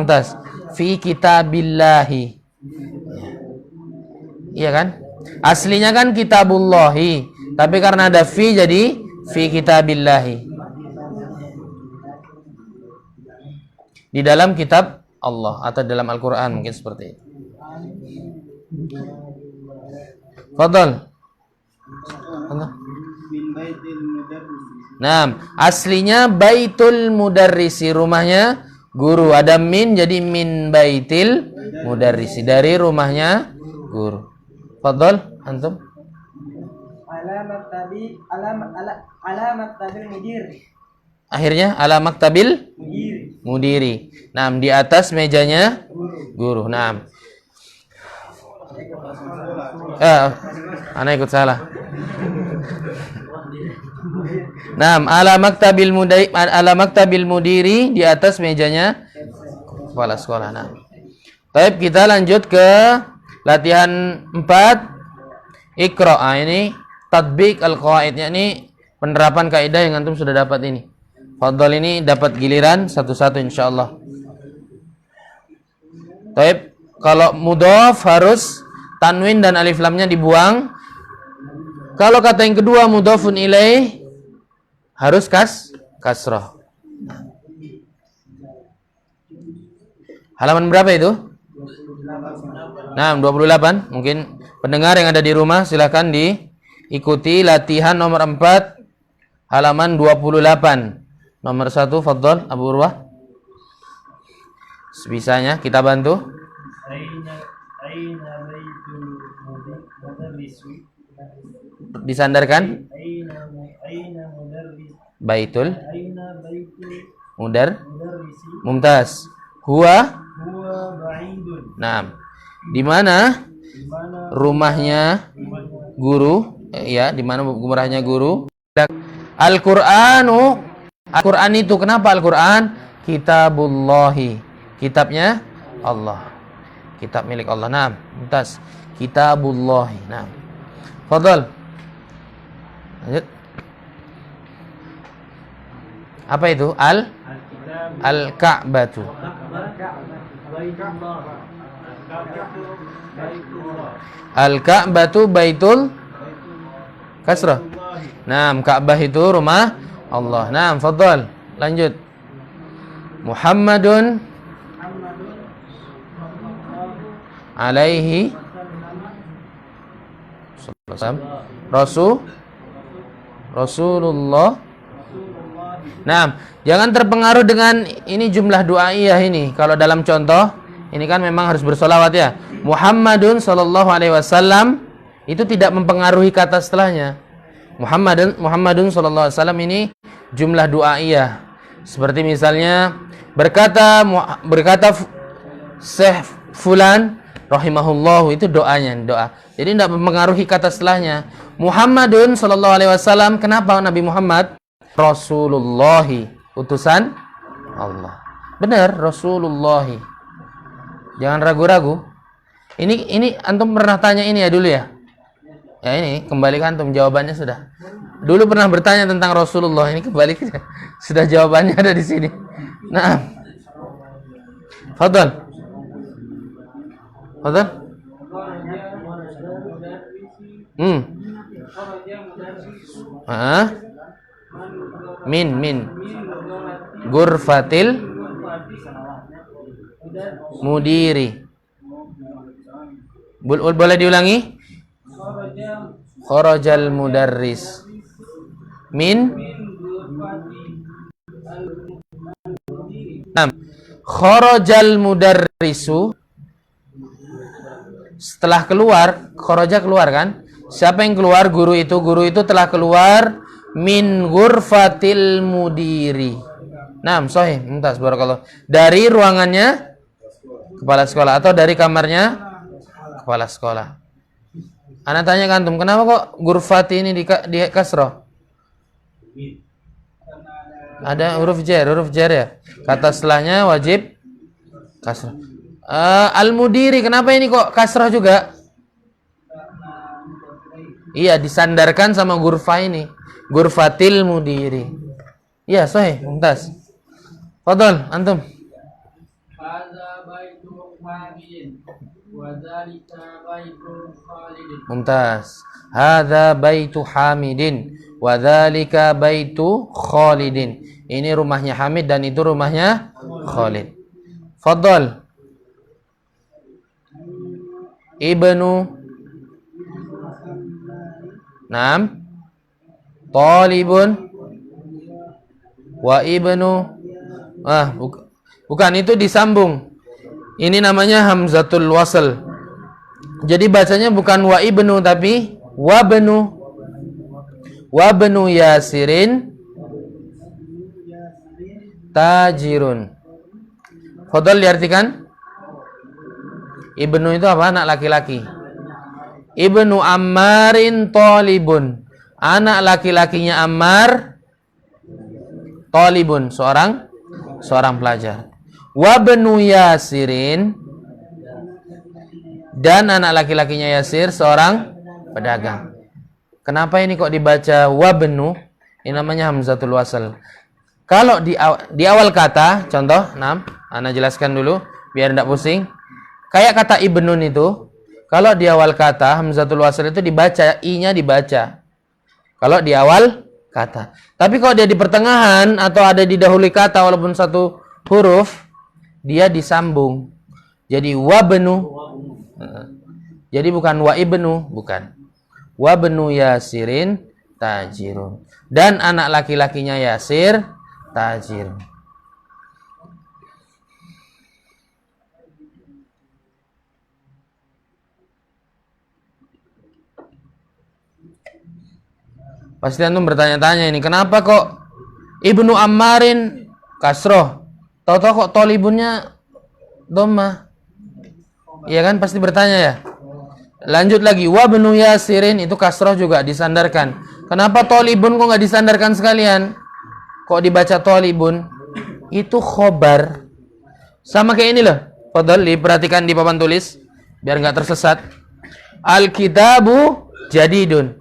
Fi kitabillahi. Iya kan? Aslinya kan kitabullahi, tapi karena ada fi jadi fi kitabillahi. Di dalam kitab Allah atau dalam Al-Qur'an mungkin seperti itu. Fadhal. Nah, aslinya baitul mudarrisi, rumahnya guru. Ada min jadi min baitil mudarrisi, dari rumahnya guru. Fadhal, antum. Alamat tabil mudir. Akhirnya ala maktabil mudiri. Nah, di atas mejanya guru. Nah. Ana ikut salah. Nah, ala maktabil mudiri, di atas mejanya kepala sekolah. Nah. Baik, kita lanjut ke latihan 4. Iqra. Ini tatbik al-qawaidnya, ini penerapan kaidah yang antum sudah dapat ini. Fadhal, ini dapat giliran satu-satu insyaallah. Baik, kalau mudhaf harus tanwin dan alif lamnya dibuang. Kalau kata yang kedua mudhafun ilaih harus kasrah. Halaman berapa itu? Nah, 28. Mungkin pendengar yang ada di rumah silakan diikuti latihan nomor 4 halaman 28. Nomor 1, fadhal Abu Urwah. Sebisanya kita bantu. Disandarkan. Baitul mudar. Mumtaz. Huwa. Nah, di mana rumahnya guru? Ya, di mana rumahnya guru? Al-Qur'an itu, kenapa Al-Qur'an? Kitabullahi, kitabnya Allah, kitab milik Allah. Nah, mumtaz. Kitabullahi. Nah, fadhal. Lanjut. Apa itu? Al-Ka'batu. Al-Ka'batu baitul kasrah. Nah, Ka'bah itu rumah Allah. Nah, fadhal. Lanjut. Muhammadun alaihi Rasulullah. Nah, jangan terpengaruh dengan ini jumlah du'aiyah ini. Kalau dalam contoh, ini kan memang harus bersolawat ya. Muhammadun sallallahu alaihi wasallam itu tidak mempengaruhi kata setelahnya. Muhammadun sallallahu alaihi wasallam ini jumlah du'aiyah. Seperti misalnya berkata Syekh fulan rahimahullah, itu doanya, doa. Jadi tidak mempengaruhi kata setelahnya. Muhammadun sallallahu alaihi wasallam, kenapa Nabi Muhammad? Rasulullahi, utusan Allah. Benar, Rasulullahi. Jangan ragu-ragu. Ini antum pernah tanya ini ya dulu ya? Ya, ini kembalikan antum, jawabannya sudah. dulu pernah bertanya tentang Rasulullah. Ini kembali sudah jawabannya ada di sini. Nah, Fadhal. Fadhal. Min Gurfatil mudiri. Boleh diulangi? Kharajal mudarris min kharajal mudarrisu, setelah keluar. Kharaja keluar kan? Siapa yang keluar? Guru itu telah keluar min ghurfatil mudiri. Sahih, mumtaz, barakallah. Dari ruangannya kepala sekolah atau dari kamarnya kepala sekolah. Ana tanya ke antum, kenapa kok ghurfati ini di kasroh? Ada huruf jar ya. Kata setelahnya wajib kasroh. Al-mudiri, kenapa ini kok kasroh juga? Iya, disandarkan sama ghurfa ini. Ghurfatil mudiri. Iya, sahih, mumtaz. Fadhal, antum. Hadza baitu Hamidin wa dzalika baitu Khalidin. Mumtaz. Hadza baitu Hamidin wa dzalika baitu Khalidin. Ini rumahnya Hamid dan itu rumahnya Khalid. Fadhal. Ibnu Talibun wa ibnu. Bukan, itu disambung. Ini namanya hamzatul wasl. Jadi bacanya bukan wa ibnu tapi wa benu. Wa benu Yasirin tajirun. Fadhal, diartikan. Ibnu itu apa? Anak laki-laki. Ibnu Ammarin talibun. Anak laki-lakinya Ammar talibun, seorang pelajar. Wa benu Yasirin, dan anak laki-lakinya Yasir seorang pedagang. Kenapa ini kok dibaca wa benu? Ini namanya hamzatul wasl. Kalau di awal kata, contoh, ana jelaskan dulu biar tidak pusing. Kayak kata ibnun itu, kalau di awal kata hamzatul wasl itu dibaca, i-nya dibaca. Kalau di awal kata. Tapi kalau dia di pertengahan atau ada di dahulu kata walaupun satu huruf, dia disambung. Jadi wa benu. Jadi bukan wa ibnu, bukan. Wa benu Yasirin tajirun. Dan anak laki-lakinya Yasir tajir. Pasti antum bertanya-tanya ini, kenapa kok Ibnu Ammarin kasroh? Tahu-tahu kok tolibunnya dhammah? Iya kan, pasti bertanya ya. Lanjut lagi, wa benu Yasirin itu kasroh juga disandarkan. Kenapa tolibun kok nggak disandarkan sekalian? Kok dibaca tolibun? Itu khobar. Sama kayak ini loh. Fadhal, diperhatikan di papan tulis biar nggak tersesat. Al-kitabu jadidun.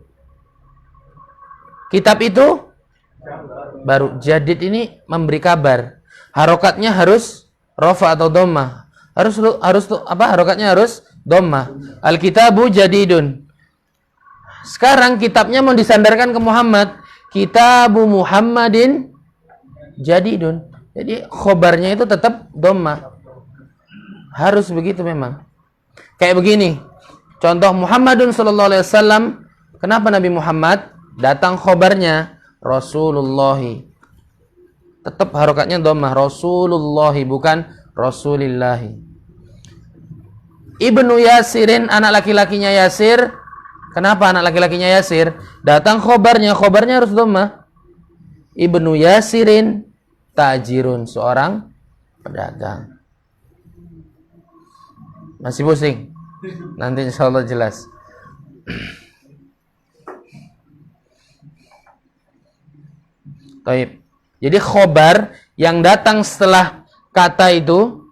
Kitab itu baru. Jadid ini memberi kabar. Harokatnya harus rofa atau dhammah. Harus apa? Harokatnya harus dhammah. Al-kitabu jadidun. Sekarang kitabnya mau disandarkan ke Muhammad. Kitabu Muhammadin jadidun. Jadi khobarnya itu tetap dhammah. Harus begitu memang. Kayak begini. Contoh Muhammadun sallallahu alaihi wasallam. Kenapa Nabi Muhammad? Datang khobarnya Rasulullahi. Tetap harokatnya dhammah. Rasulullahi, bukan Rasulillahi. Ibnu Yasirin, anak laki-lakinya Yasir. Kenapa anak laki-lakinya Yasir? Datang khobarnya harus dhammah. Ibnu Yasirin tajirun, seorang pedagang. Masih pusing? Nanti insyaallah jelas. Taib. Jadi khobar yang datang setelah kata itu,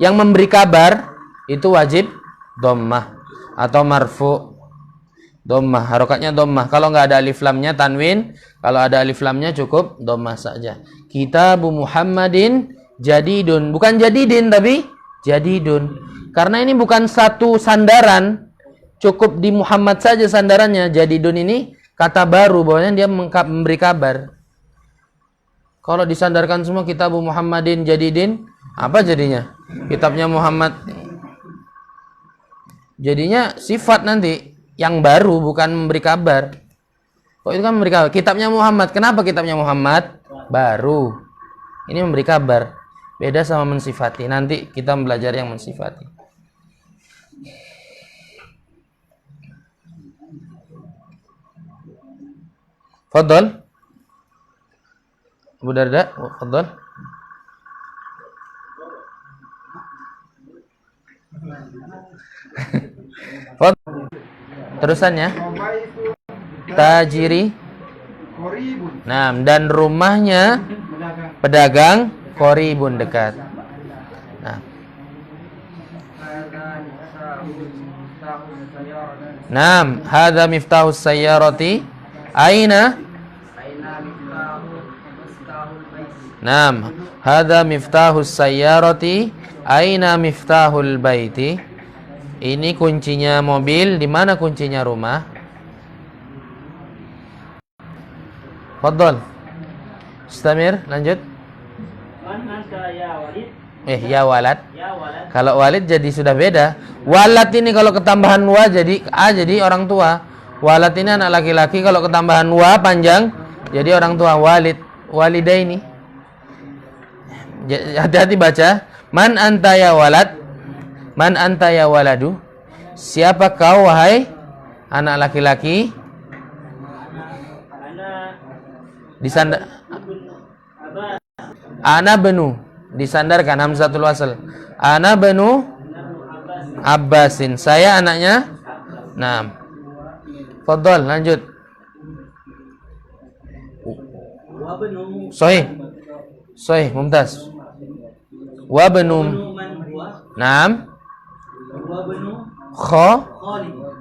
yang memberi kabar, itu wajib dhammah atau marfu. Dhammah, harokatnya dhammah. Kalau nggak ada alif lamnya tanwin, kalau ada alif lamnya cukup dhammah saja. Kitabu Muhammadin jadidun, bukan jadidin tapi jadidun. Karena ini bukan satu sandaran, cukup di Muhammad saja sandarannya. Jadidun ini kata baru, bahwasanya dia memberi kabar. Kalau disandarkan semua Kitabu Muhammadin jadidin, apa jadinya? Kitabnya Muhammad. Jadinya sifat nanti yang baru, bukan memberi kabar. Kok itu kan memberi kabar? Kitabnya Muhammad. Kenapa kitabnya Muhammad? Baru. Ini memberi kabar. Beda sama mensifati. Nanti kita belajar yang mensifati. Fadhal. Abu Darda, fadhal. Terusannya tajiri. Nah, dan rumahnya pedagang koribun dekat. Nah. Naam, hadza miftahus sayyarati. Aina? Naam, hadza miftahus sayyarati. Aina miftahul baiti? Ini kuncinya mobil, di mana kuncinya rumah? Fadhal. Istamir, lanjut. Ya walad. Kalau walid jadi sudah beda. Walad ini kalau ketambahan wa jadi a, jadi orang tua. Walad ini anak laki-laki, kalau ketambahan wa panjang jadi orang tua. Walid, walidaini. Hati-hati baca. Man anta ya walad? Man anta ya waladu? Siapa kau wahai anak laki-laki? Disandar. Ana benu, disandarkan hamzatul wasl. Ana benu Abbasin. Saya anaknya. Naam. Fadhal, lanjut. Sahih. Sahih, mumtaz. Wa benu. Naam.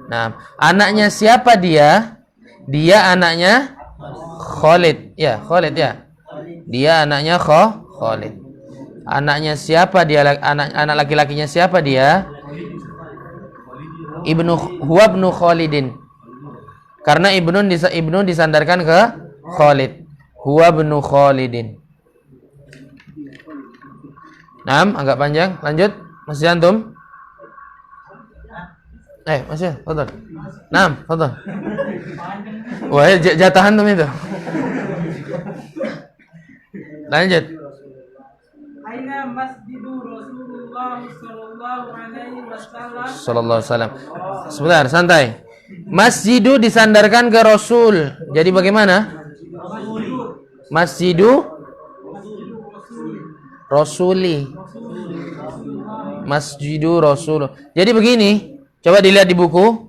Naam. Anaknya siapa dia? Dia anaknya Khalid. Ya, Khalid ya. Dia anaknya Khalid. Anaknya siapa dia? Anak laki-lakinya siapa dia? Huwa ibnu Khalidin. Karena ibnu disandarkan ke Khalid. Huwa ibnu Khalidin. Naam, agak panjang. Lanjut. Masih antum? Masih, fadhal. Naam, fadhal. Wah, jatah antum itu. Lanjut. Aina masjidu Rasulullah sallallahu alaihi wasallam. Sebentar, santai. Masjidu disandarkan ke Rasul. Jadi bagaimana? Masjidu Rasuli. Masjidu Rasul. Jadi begini, coba dilihat di buku.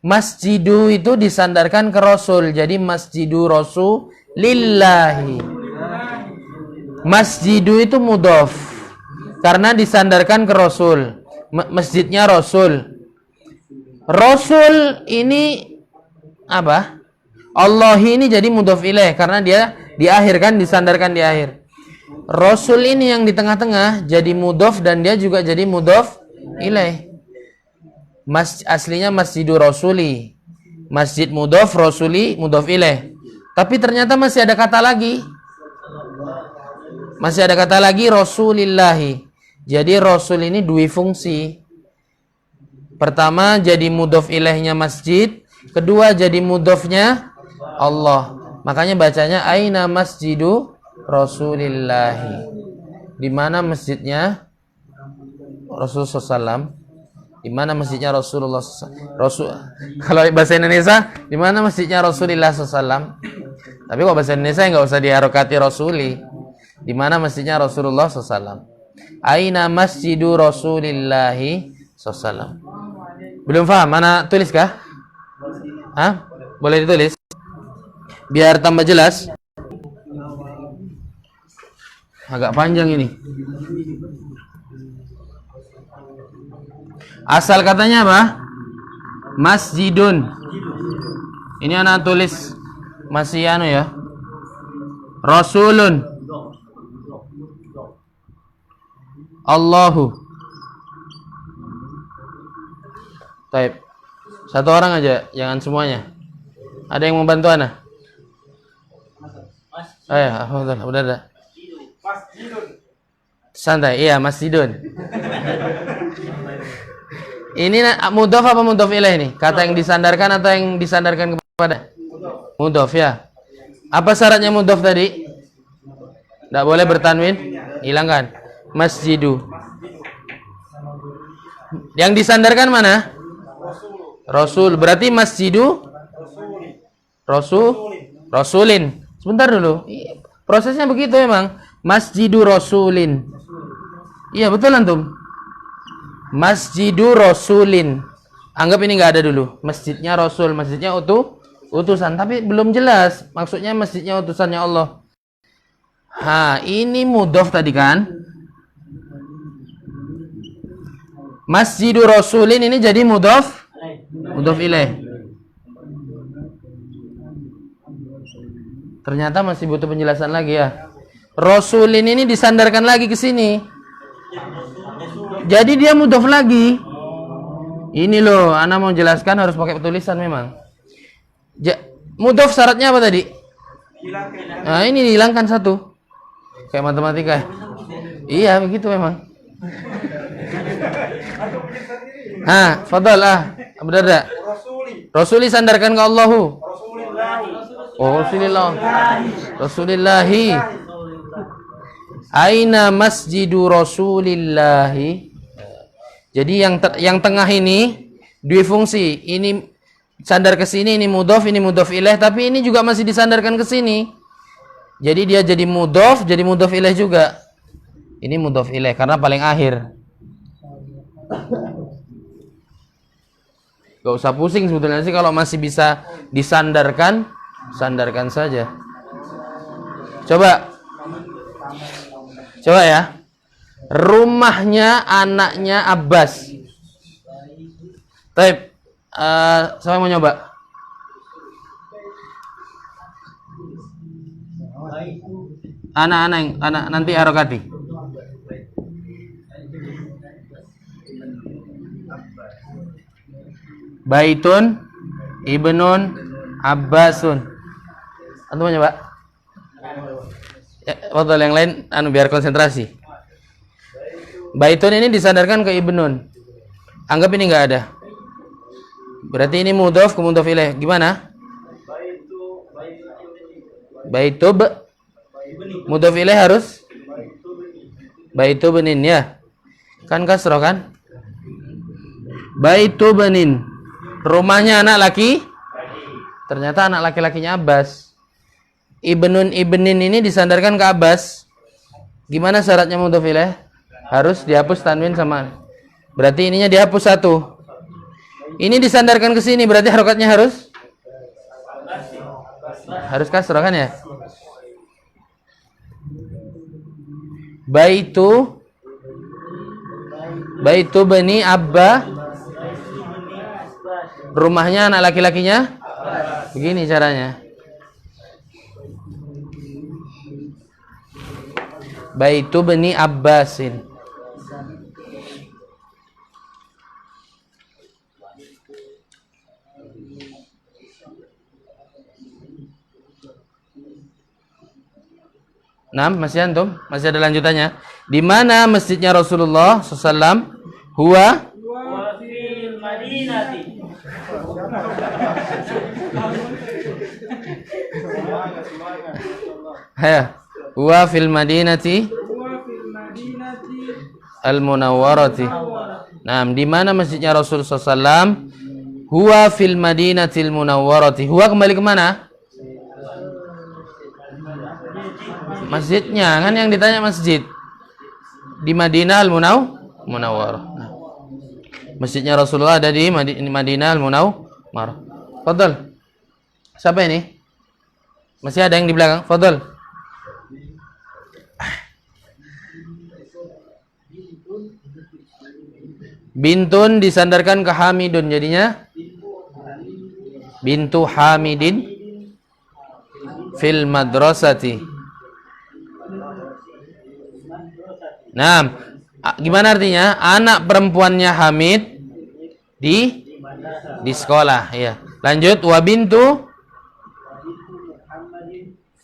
Masjidu itu disandarkan ke Rasul. Jadi Masjidu Rasulillahi. Masjidu itu mudhof karena disandarkan ke Rasul. Masjidnya Rasul. Rasul ini apa? Allah ini jadi mudhof ilaih karena dia diakhirkan, disandarkan di akhir. Rasul ini yang di tengah-tengah jadi mudhof dan dia juga jadi mudhof ilaih. Aslinya Masjidu Rasuli. Masjid mudhof, Rasuli mudhof ilaih. Tapi ternyata masih ada kata lagi. Masih ada kata lagi Rasulillahi. Jadi Rasul ini dua fungsi. Pertama jadi mudhof ilaihnya masjid, kedua jadi mudhofnya Allah. Makanya bacanya aina masjidu Rasulillahi. Di mana masjidnya Rasulullah SAW? Di mana masjidnya Rasulullah SAW? Kalau bahasa Indonesia, di mana masjidnya Rasulullah SAW? Tapi kalau bahasa Indonesia nggak usah diharokati Rasuli. Di mana masjidnya Rasulullah SAW? Aina masjidu Rasulillahi SAW. Belum paham? Mana tulis kah? Hah? Boleh ditulis? Biar tambah jelas. Agak panjang ini. Asal katanya apa? Masjidun. Ini anak tulis masih anu ya. Rasulun. Allahu. Taib. Satu orang aja, jangan semuanya. Ada yang mau bantu ana? Udah ada. Santai, iya Masjidun. Ini mudhof apa mudhof ilaih ini? Kata yang disandarkan atau yang disandarkan kepada? Mudhof ya. Apa syaratnya mudhof tadi? Tidak boleh bertanwin, hilangkan. Masjidu. Yang disandarkan mana? Rasul. Berarti masjidu Rasulin. Sebentar dulu. Prosesnya begitu memang. Masjidu Rasulin. Iya betul antum. Masjidu Rasulin. Anggap ini nggak ada dulu. Masjidnya Rasul, masjidnya utusan. Tapi belum jelas. Maksudnya masjidnya utusannya Allah. Ini mudhof tadi kan? Masjidu Rasulin ini jadi mudhof ilaih. Ternyata masih butuh penjelasan lagi ya. Rasulin ini disandarkan lagi ke sini. Jadi dia mudhof lagi. Ini loh, ana mau jelaskan harus pakai tulisan memang. Mudhof syaratnya apa tadi? Nah, ini dihilangkan satu. Kayak matematika. Iya, begitu memang. Fadal benar tak? Rasuli sandarkan ke Allahu. Rasulillahi. Aina masjidu Rasulillahi. Jadi yang tengah ini dua fungsi. Ini sandar ke sini, ini mudhof ilaih, tapi ini juga masih disandarkan ke sini. Jadi dia jadi mudhof ilaih juga. Ini mudhof ilaih karena paling akhir. Gak usah pusing sebetulnya sih kalau masih bisa disandarkan, sandarkan saja. Coba ya. Rumahnya anaknya Abbas. Taib. Siapa mau nyoba? Anak nanti harokati. Baitun Ibnun Abbasun. Antum mau nyoba? Foto yang lain biar konsentrasi. Baitun ini disandarkan ke Ibnun. Anggap ini enggak ada. Berarti ini mudhof ke mudhof ilaih. Gimana? Baitub mudhof ilaih harus Baitu benin ya. Kan kasroh kan? Baitu benin. Rumahnya anak laki. Ternyata anak laki-lakinya Abbas. Ibnin ini disandarkan ke Abbas. Gimana syaratnya mudhof ilaih? Harus dihapus tanwin sama. Berarti ininya dihapus satu. Ini disandarkan ke sini, berarti harokatnya harus kasroh kan ya? Baitu bani Abba. Rumahnya anak laki-lakinya begini caranya. Baitu bani Abbasin. Masih antum? Masih ada lanjutannya. Di mana masjidnya Rasulullah SAW? Huwa fil Madinati. Huwa fil Madinati al-Munawwarati. Di mana masjidnya Rasul SAW? Huwa fil Madinatil Munawwarati. Huwa kembali ke mana? Masjidnya, kan yang ditanya masjid. Di Madinah al-Munawwarah. Masjidnya Rasulullah ada di Madinah al-Munawwarah. Fadal. Siapa ini? Masih ada yang di belakang? Fadal. Bintun disandarkan ke Hamidun, jadinya bintu Hamidin fil madrasati. Nah, gimana artinya? Anak perempuannya Hamid di sekolah, ya. Lanjut, wa bintu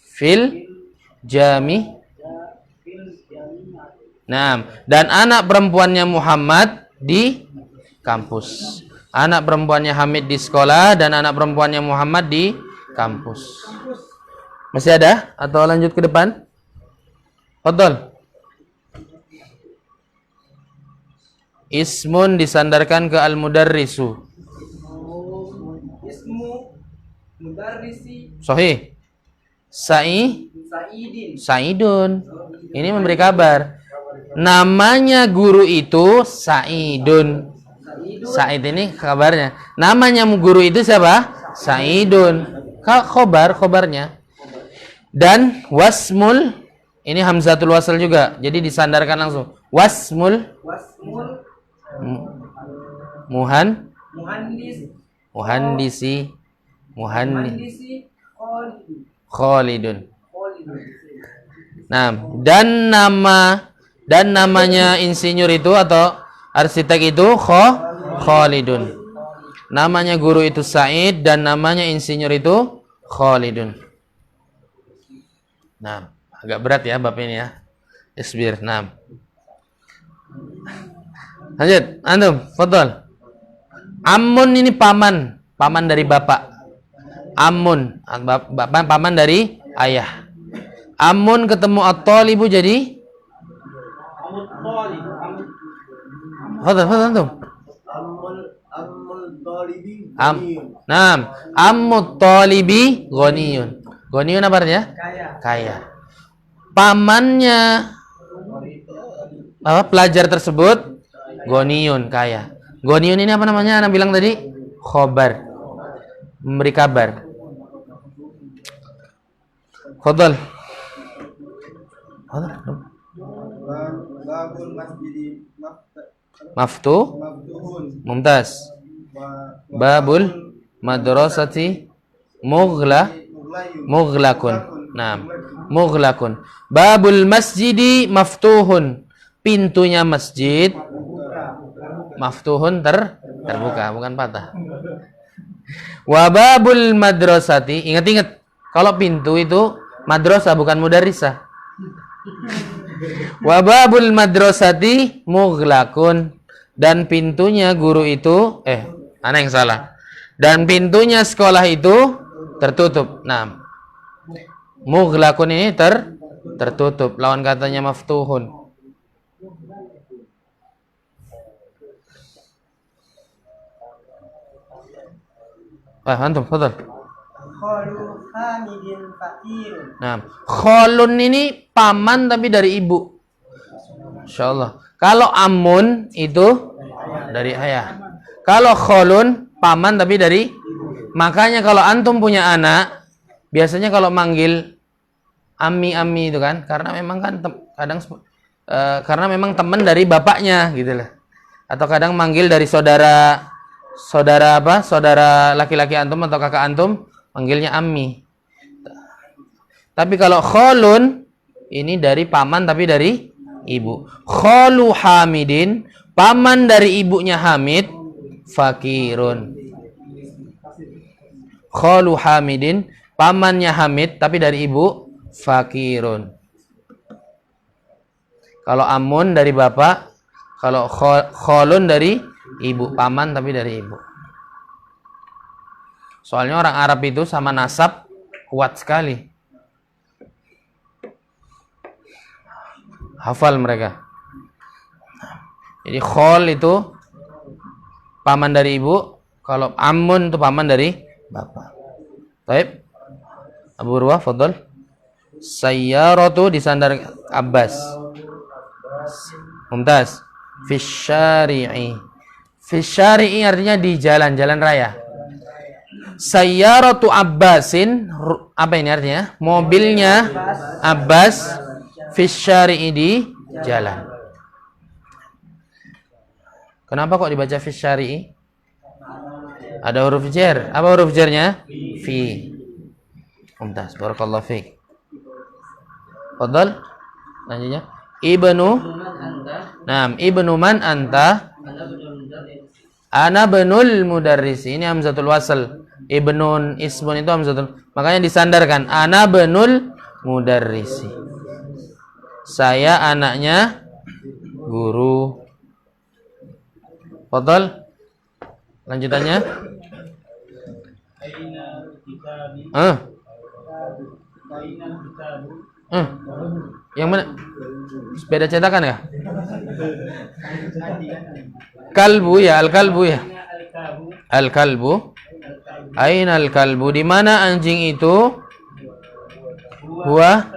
fil jami. Nah, dan anak perempuannya Muhammad di kampus. Anak perempuannya Hamid di sekolah dan anak perempuannya Muhammad di kampus. Masih ada? Atau lanjut ke depan? Fadhol. Ismun disandarkan ke al-mudarrisu. Ismu mudarrisi Sahih. Saidin. Saidun. Ini memberi kabar. Namanya guru itu Saidun. Said ini kabarnya. Namanya guru itu siapa? Saidun. Khobarnya. Dan wasmul, ini hamzatul wasl juga. Jadi disandarkan langsung. Wasmul muhandisi Khalidun. Nah, dan namanya insinyur itu atau arsitek itu Khalidun. Namanya guru itu Said dan namanya insinyur itu Khalidun. Nah, agak berat ya bab ini ya. Isbir. Nah. Lanjut, antum, fadhol. Ammun ini paman dari bapak. Ammun, paman dari ayah. Ammun ketemu at-thalibu jadi fadhol antum. Ammut thalibi ghaniyun. Ghaniyun apa artinya? Kaya. Pamannya pelajar tersebut ghaniyun, kaya. Ghaniyun ini apa namanya? Anak bilang tadi khobar. Memberi kabar. Fadhal. Babul masjidi Maftuhun. Mumtaz. Babul madrasati mughlaqun. Nah, mughlaqun. Babul masjidi maftuhun. Pintunya masjid maftuhun terbuka, bukan patah. Wa babul madrasati, ingat-ingat kalau pintu itu madrasah bukan mudarrisah. Wa babul madrasati mughlaqun, dan pintunya guru itu ana yang salah. Dan pintunya sekolah itu tertutup. Nah, mughlaqun ini tertutup, lawan katanya maftuhun. Antum, fadhal. Khalu Hamidin fakirun. Nah, kholun ini paman tapi dari ibu. Insyaallah. Kalau amun itu dari ayah. Kalau kholun paman tapi dari, makanya kalau antum punya anak, biasanya kalau manggil ami itu kan, karena memang kan karena memang teman dari bapaknya gitu lah. Atau kadang manggil dari saudara laki-laki antum atau kakak antum, manggilnya ammi. Tapi kalau kholun ini dari paman tapi dari ibu. Kholu Hamidin, paman dari ibunya Hamid, fakirun. Kholu Hamidin, pamannya Hamid tapi dari ibu, fakirun. Kalau amun dari bapak, kalau kholun dari ibu, paman tapi dari ibu. Soalnya orang Arab itu sama nasab kuat sekali. Hafal mereka. Jadi khol itu paman dari ibu, kalau amun itu paman dari bapak. Baik. Abu Urwah, fadhal. Sayyaratu disandar Abbas. Mumtaz. Fisyari'i. Fisyari'i artinya di jalan raya. Sayyaratu Abbasin, apa ini artinya? Mobilnya Abbas fisyari'i di jalan. Kenapa kok dibaca fisyari'i? Ada huruf jar. Apa huruf jarnya? Fi. Mumtaz. Barakallahu fiik. Fadhal. Lanjutnya. Ibnu. Naam, ibnu man anta? Ana benul mudarris. Ini hamzatul wasl. Ibnun ismun itu hamzatul. Makanya disandarkan. Ana benul mudarrisi. Saya anaknya guru. Fadhal. Lanjutannya. Yang mana? Sepeda cetakan ya? Kalbu ya, al-kalbu ya. Al-kalbu. Aina al-kalbu? Di mana anjing itu? Huwa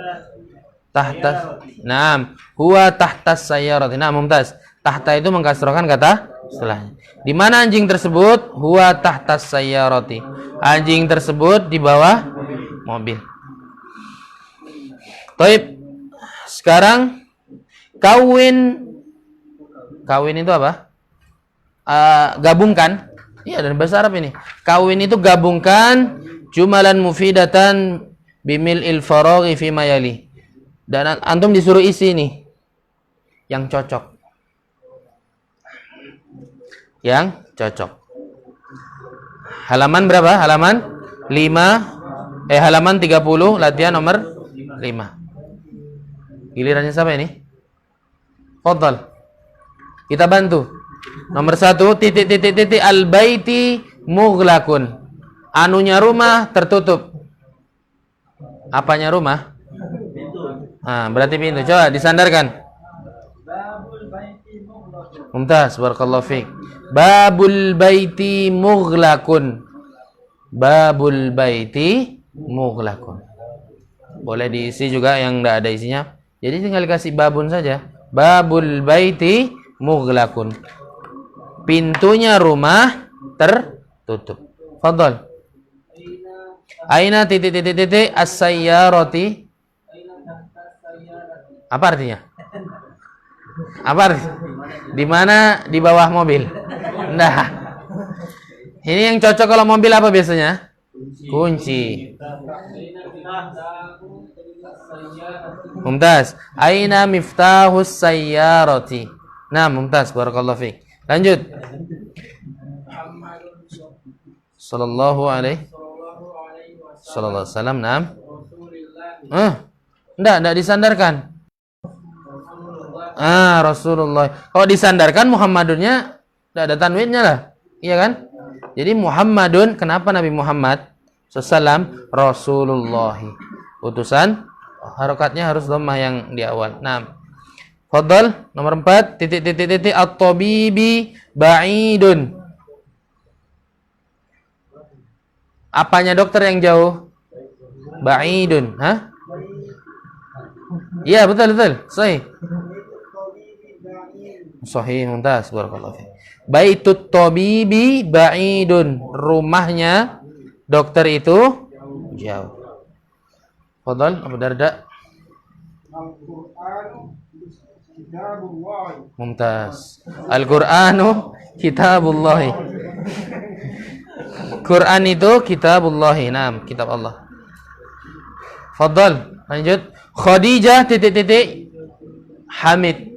tahta. Naam, huwa tahtas sayyarati. Nah, mumtaz. Tahta itu mengkasrohkan kata setelahnya. Di mana anjing tersebut? Huwa tahtas sayyarati. Anjing tersebut di bawah mobil. Taib. Sekarang kawin. Kawin itu apa? Gabungkan. Iya, dari bahasa Arab ini. Kawin itu gabungkan jumalan mufidatan bimil il faraghi fi mayali. Dan antum disuruh isi nih yang cocok. Yang cocok. Halaman berapa? Halaman 5. Halaman 30, latihan nomor 5. Gilirannya siapa ini? Fadhal. Kita bantu. Nomor 1, titik al-baiti mughlaqun. Anunya rumah tertutup. Apanya rumah? Berarti pintu. Coba disandarkan. Mumtaz, barakallahu fiik. Babul baiti mughlaqun. Babul baiti mughlaqun. Boleh diisi juga yang enggak ada isinya. Jadi tinggal kasih babun saja. Babul baiti mughlaqun. Pintunya rumah tertutup. Fadhal. Aina titik as-sayyarati. Apa artinya? Apa artinya? Di mana? Di bawah mobil. Nah. Ini yang cocok kalau mobil apa biasanya? Kunci. Mumtaz. Aina miftahus sayyarati. Nah, mumtaz. Barakallahu fiik. Lanjut. Sallallahu alaihi wasallam. Naam. Enggak disandarkan. Rasulullah. Kalau disandarkan Muhammadunnya enggak ada tanwinnya lah. Iya kan? Jadi Muhammadun, kenapa Nabi Muhammad sallam Rasulullah? Utusan, harokatnya harus dhammah yang di awal. Naam. Fadhal, nomor 4, titik at-tabibi ba'idun. Apanya dokter yang jauh? Ba'idun, hah? Iya, betul. Sahih. Sahih, mumtaz, barakallahu fiik. Baitut tabibi ba'idun. Rumahnya dokter itu jauh. Fadhal, Abu Darda. Mumtaz. Al-Qur'anu kitabullah. Quran itu kitabullah. Naam, kitab Allah. Fadhal, lanjut. Khadijah titik Hamid.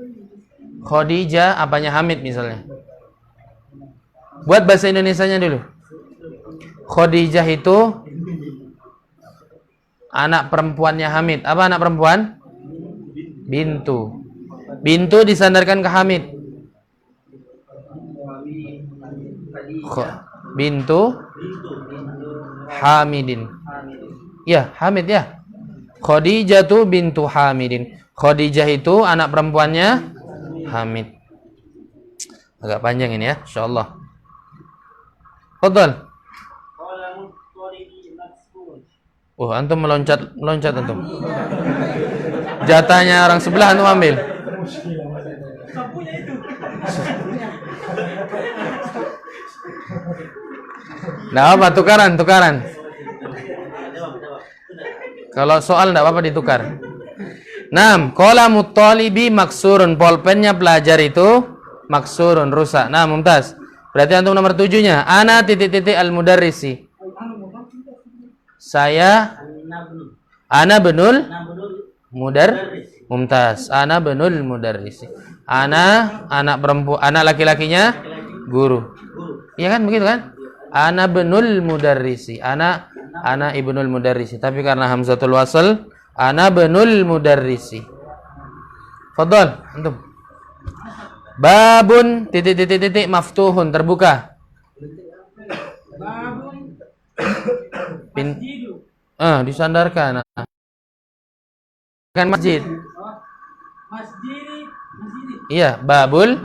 Khadijah apanya Hamid misalnya? Buat bahasa Indonesianya dulu. Khadijah itu anak perempuannya Hamid. Apa anak perempuan? Bintu. Bintu disandarkan ke Hamid. Bintu Hamidin. Ya, Hamid ya. Khadijah tu bintu Hamidin. Khadijah itu anak perempuannya Hamid. Agak panjang ini ya, insyaallah. Fadhal. Antum meloncat antum. Jatahnya orang sebelah antum ambil. Nah, apa tukaran? Kalau soal enggak apa-apa ditukar. Naam, qalamut talibi maksurun. Pulpennya pelajar itu maksurun, rusak. Nah, mumtaz. Berarti antum nomor 7-nya. Ana titik-titik al-mudarrisi. Saya ana benul mumtaz. Ana benul mudarrisi. Ana anak perempuan, anak laki-lakinya guru. Iya kan begitu kan? Ana benul mudarrisi. Ana ibnul mudarrisi. Tapi karena hamzatul wasl, ana benul mudarrisi. Fadhal, antum. Babun titik-titik maftuhun terbuka. Disandarkan. Kan masjid. Iya, babul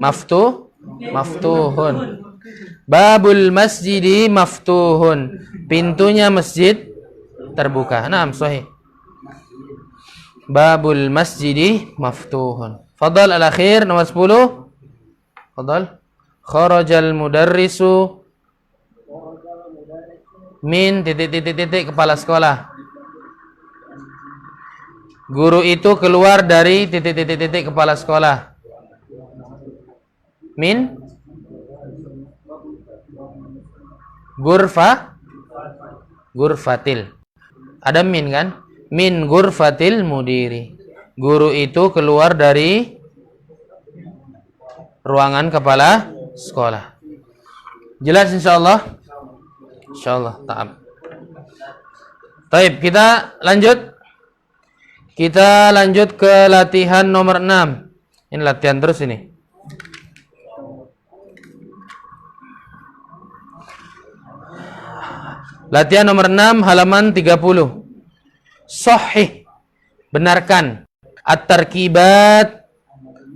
maftuhun. Babul masjidi maftuhun. Pintunya masjid terbuka. Naam, sahih. Babul masjidi maftuhun. Fadal al-akhir nomor 10. Fadal. Kharajal mudarrisu min titik-titik kepala sekolah. Guru itu keluar dari titik-titik kepala sekolah. Min gurfatil. Ada min kan? Min gurfatil mudiri. Guru itu keluar dari ruangan kepala sekolah. Jelas insyaallah? Insyaallah. Ta'am. Baik, kita lanjut. Kita lanjut ke latihan nomor 6. Ini latihan terus ini. Latihan nomor 6 halaman 30. Sahih, benarkan at-tarkibat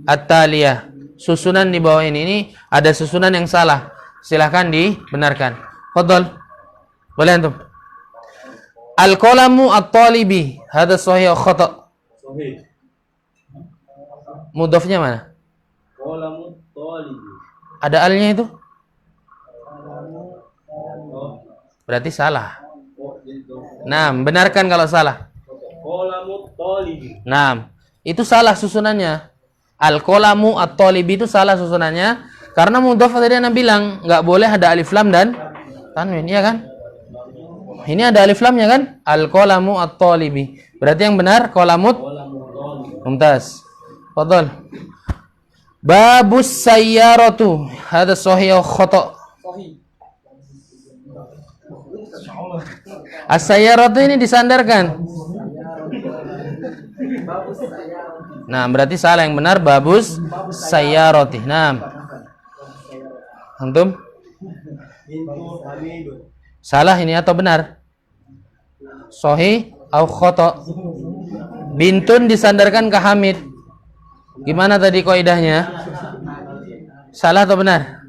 at-taliyah. Susunan di bawah ini ada susunan yang salah. Silahkan dibenarkan. Fadhal. Boleh antum. Al-qalamu at-talibi. Hada sahih atau khata'? Sahih. Mudhafnya mana? Qalamu talibi. Ada alnya itu? Berarti salah. Nah, benarkan kalau salah. Qalamu talibi. Nah, itu salah susunannya. Al-qalamu at-talibi itu salah susunannya karena mudhaf tadi Anda bilang nggak boleh ada alif lam dan tanwin, iya kan? Ini ada alif lamnya kan? Al-qalamu at-talibi. Berarti yang benar qalamut mumtaz. Fadhal. Babus sayyaratu. Hada sahih atau khata'? Sahih. As-sayyaratu ini disandarkan. Nah, berarti salah, yang benar babus sayyarati. Nah. Antum? Salah ini atau benar? Sahih atau khata'? Bintun disandarkan ke Hamid. Gimana tadi kaidahnya? Salah atau benar?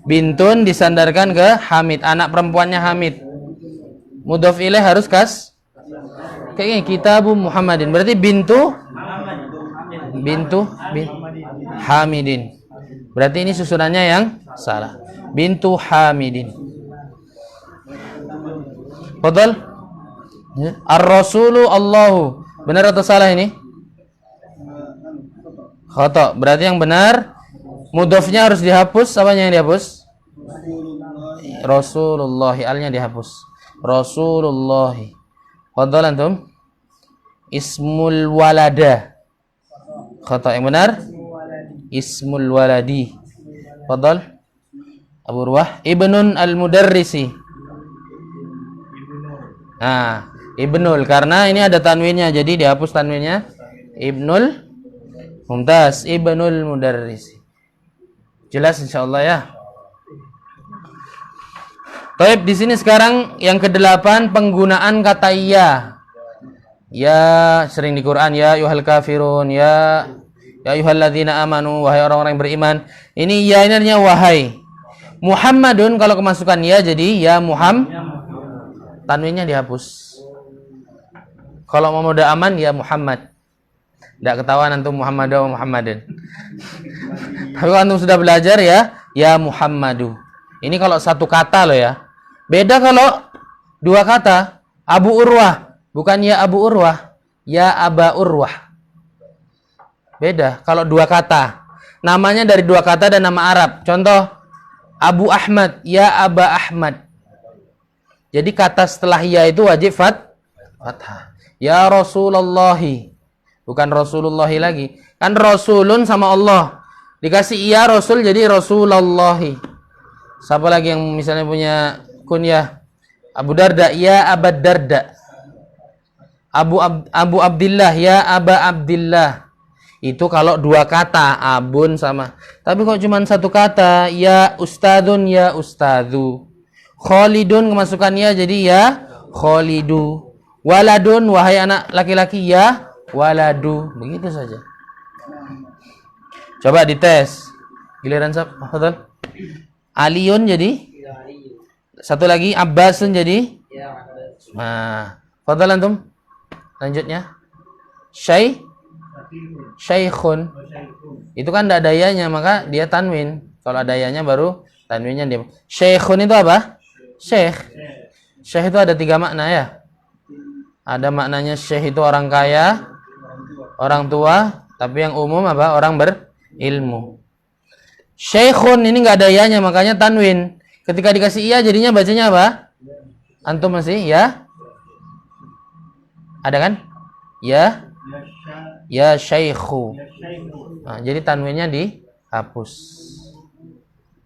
Bintun disandarkan ke Hamid, anak perempuannya Hamid. Mudhaf ilaih harus kayaknya kitabu Muhammadin. Berarti bintu Hamidin. Berarti ini susunannya yang salah. Bintu Hamidin. Fadhal. Ar-rasulu Allahu. Benar atau salah ini? Khata'. Berarti yang benar mudhafnya harus dihapus. Apanya yang dihapus? Rasulullahi. Alnya dihapus. Rasulullahi. Fadhal antum. Ismul walada. Khata' yang benar? Ismul waladi. Fadhal. Abu Ruwah. Ibnun al-mudarrisi. Nah, ibnul karena ini ada tanwinnya, jadi dihapus tanwinnya. Ibnul mumtaz, ibnul mudarrisi. Jelas insyaallah ya. Baik, di sini sekarang yang ke-8 penggunaan kata ya. Ya sering di Quran, ya ayyuhal kafirun, ya ayyuhalladzina amanu, wahai orang-orang yang beriman. Ini ya ini artinya wahai. Muhammadun kalau kemasukan ya jadi ya Muhammad. Tanwinnya dihapus. Kalau mau udah aman ya Muhammad. Tidak ketahuan antum Muhammad atau Muhammadin. Tapi kalau antum sudah belajar ya Muhammadu. Ini kalau satu kata loh ya. Beda kalau dua kata. Abu Urwah, bukan ya Abu Urwah, ya Aba Urwah. Beda kalau dua kata. namanya dari dua kata dan nama Arab. Contoh, Abu Ahmad, ya Aba Ahmad. Jadi kata setelah ya itu wajib fathah. Ya Rasulullahi. Bukan Rasulullahi lagi. Kan Rasulun sama Allah. Dikasih ya Rasul jadi Rasulullahi. Siapa lagi yang misalnya punya kunyah? Abu Darda, ya Abad Darda. Abu Abdillah, ya Aba Abdillah. Itu kalau dua kata, abun sama. Tapi kalau cuma satu kata, ya Ustadun, ya Ustadu. Khalidun kemasukannya jadi ya Khalidu. Waladun, wahai anak laki-laki, ya Waladu. Begitu saja. Coba dites. Giliran siapa? Aliun jadi? Satu lagi, Abbasun jadi? Nah, fadhal antum. Lanjutnya. Syaikhun. Itu kan tidak ada yanya, maka dia tanwin. Kalau ada yanya baru tanwinnya dia. Syaikhun itu apa? Syekh. Syekh itu ada 3 makna ya. Ada maknanya syekh itu orang kaya, orang tua, tapi yang umum apa? Orang berilmu. Syaikhun ini nggak ada yanya, makanya tanwin. Ketika dikasih iya jadinya bacanya apa? Antum masih ya? Ada kan? Ya? Ya syaikhu. Nah, jadi tanwinnya dihapus.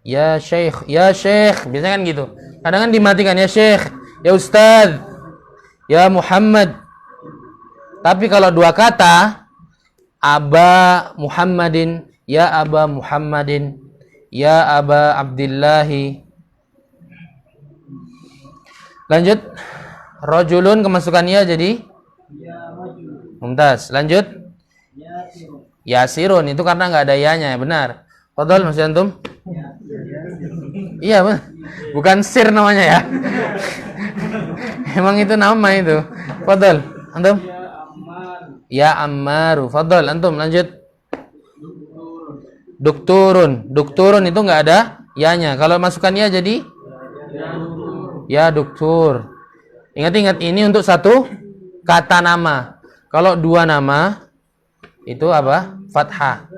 Ya syekh, ya syekh. Biasanya kan gitu. Kadang kan dimatikan ya syekh, ya ustadz, ya Muhammad. Tapi kalau dua kata, Aba Muhammadin, ya Aba Muhammadin, ya Aba Abdillahi. Lanjut. Rajulun kemasukannya jadi Mumtaz. Lanjut. Yasirun itu karena nggak ada yanya, benar. Fadhal Mas Antum. Iya, bukan sir namanya ya. Emang itu nama itu. Fadhal Antum. Ya Ammaru. Fadhal Antum lanjut. Dukturun. Dukturun itu nggak ada yanya. Kalau masukannya jadi ya Duktur. Ingat-ingat ini untuk satu kata nama. Kalau dua nama itu apa? Fathah.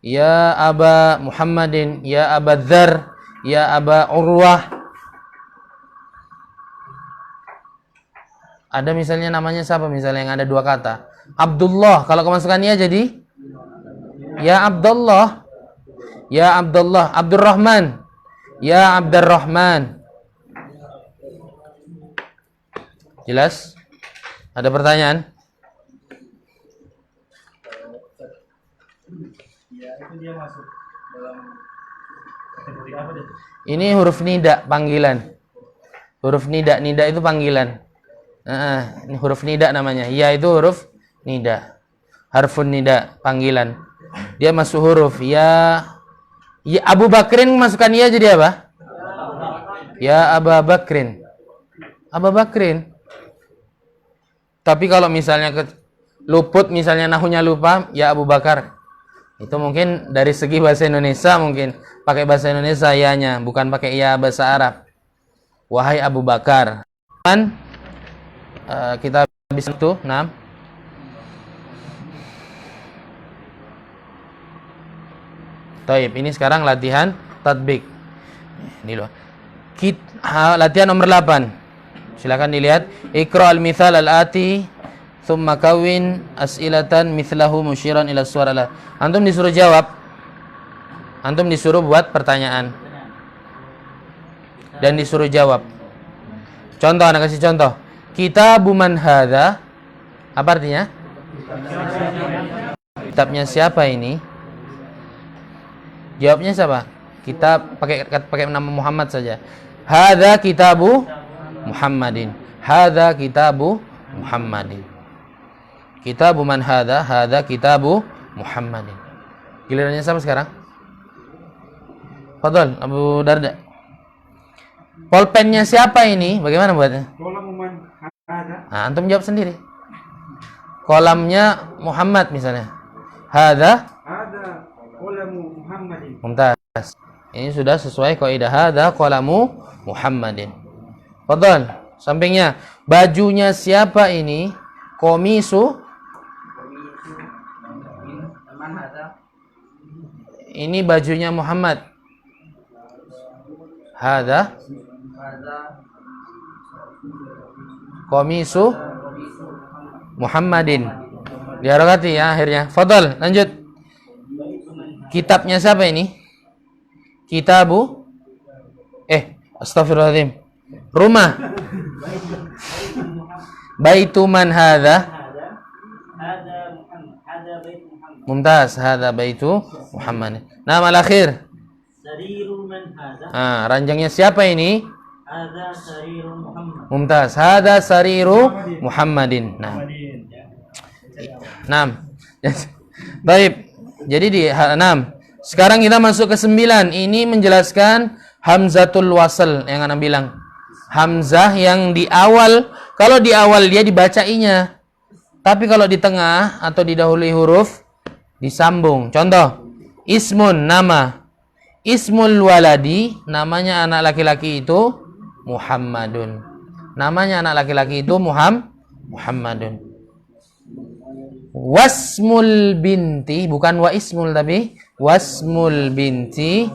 Ya Aba Muhammadin, ya Aba Dzar, ya Aba Urwah. Ada misalnya namanya siapa? Misalnya yang ada dua kata. Abdullah. Kalau kemasukannya jadi ya Abdullah. Ya Abdullah. Abdurrahman. Ya Abdurrahman. Jelas? Ada pertanyaan? Ini huruf nida panggilan. Huruf nida, nida itu panggilan. Ini huruf nida namanya. Ya itu huruf nida. Harfun nida panggilan. Dia masuk huruf ya. Ya Abu Bakrin masukkan ya jadi apa? Ya Abu Bakrin. Abu Bakrin. Tapi kalau misalnya luput, misalnya nahunya lupa, ya Abu Bakar. Itu mungkin dari segi bahasa Indonesia mungkin pakai bahasa Indonesia ya-nya, bukan pakai ya bahasa Arab. Wahai Abu Bakar. Dan kita bisa tuh 6. Taib, ini sekarang latihan tatbik. Ini loh. Latihan nomor 8. Silakan dilihat. Iqra al-mithal al-ati thumma kawin as'ilatan mithlahu musyiran ila suara la. Antum disuruh jawab. Antum disuruh buat pertanyaan. Dan disuruh jawab. Contoh, anak kasih contoh. Kitabu man hadza? Apa artinya? Kitabnya siapa ini? Jawabnya siapa? Kitab pakai nama Muhammad saja. Hadza kitabu Muhammadin. Hadza kitabu Muhammadin. Kitabu man hadza? Hadza kitabu Muhammadin. Gilirannya siapa sekarang? Fadhal Abu Darda. Polpennya siapa ini? Bagaimana buatnya? Nah, antum jawab sendiri. Kolamnya Muhammad misalnya. Hadza qalamu Muhammadin. Mumtaz. Ini sudah sesuai kaidah hadza qalamu Muhammadin. Fadhal, sampingnya. Bajunya siapa ini? Komisu Ini bajunya Muhammad. Hadza qamisu Muhammadin. Diharokati ya akhirnya. Fadal, lanjut. Kitabnya siapa ini? Kitabu astagfirullahaladzim. Rumah. Baitu man hadza? Mumtaz, hadza baitu Muhammad. Nama al-akhir. Sariru man hadha? Ranjangnya siapa ini? Hadha sariru Muhammad. Mumtaz, hadza sariru Muhammadin. Nah. Baik. Jadi di 6. Sekarang kita masuk ke 9. Ini menjelaskan hamzatul wasl yang Ana bilang. Hamzah yang di awal, kalau di awal dia dibacainya. Tapi kalau di tengah atau didahului huruf disambung. Contoh, ismun nama. Ismul waladi, namanya anak laki-laki itu Muhammadun. Namanya anak laki-laki itu Muhammadun. Wasmul binti, bukan wa ismul tapi wasmul binti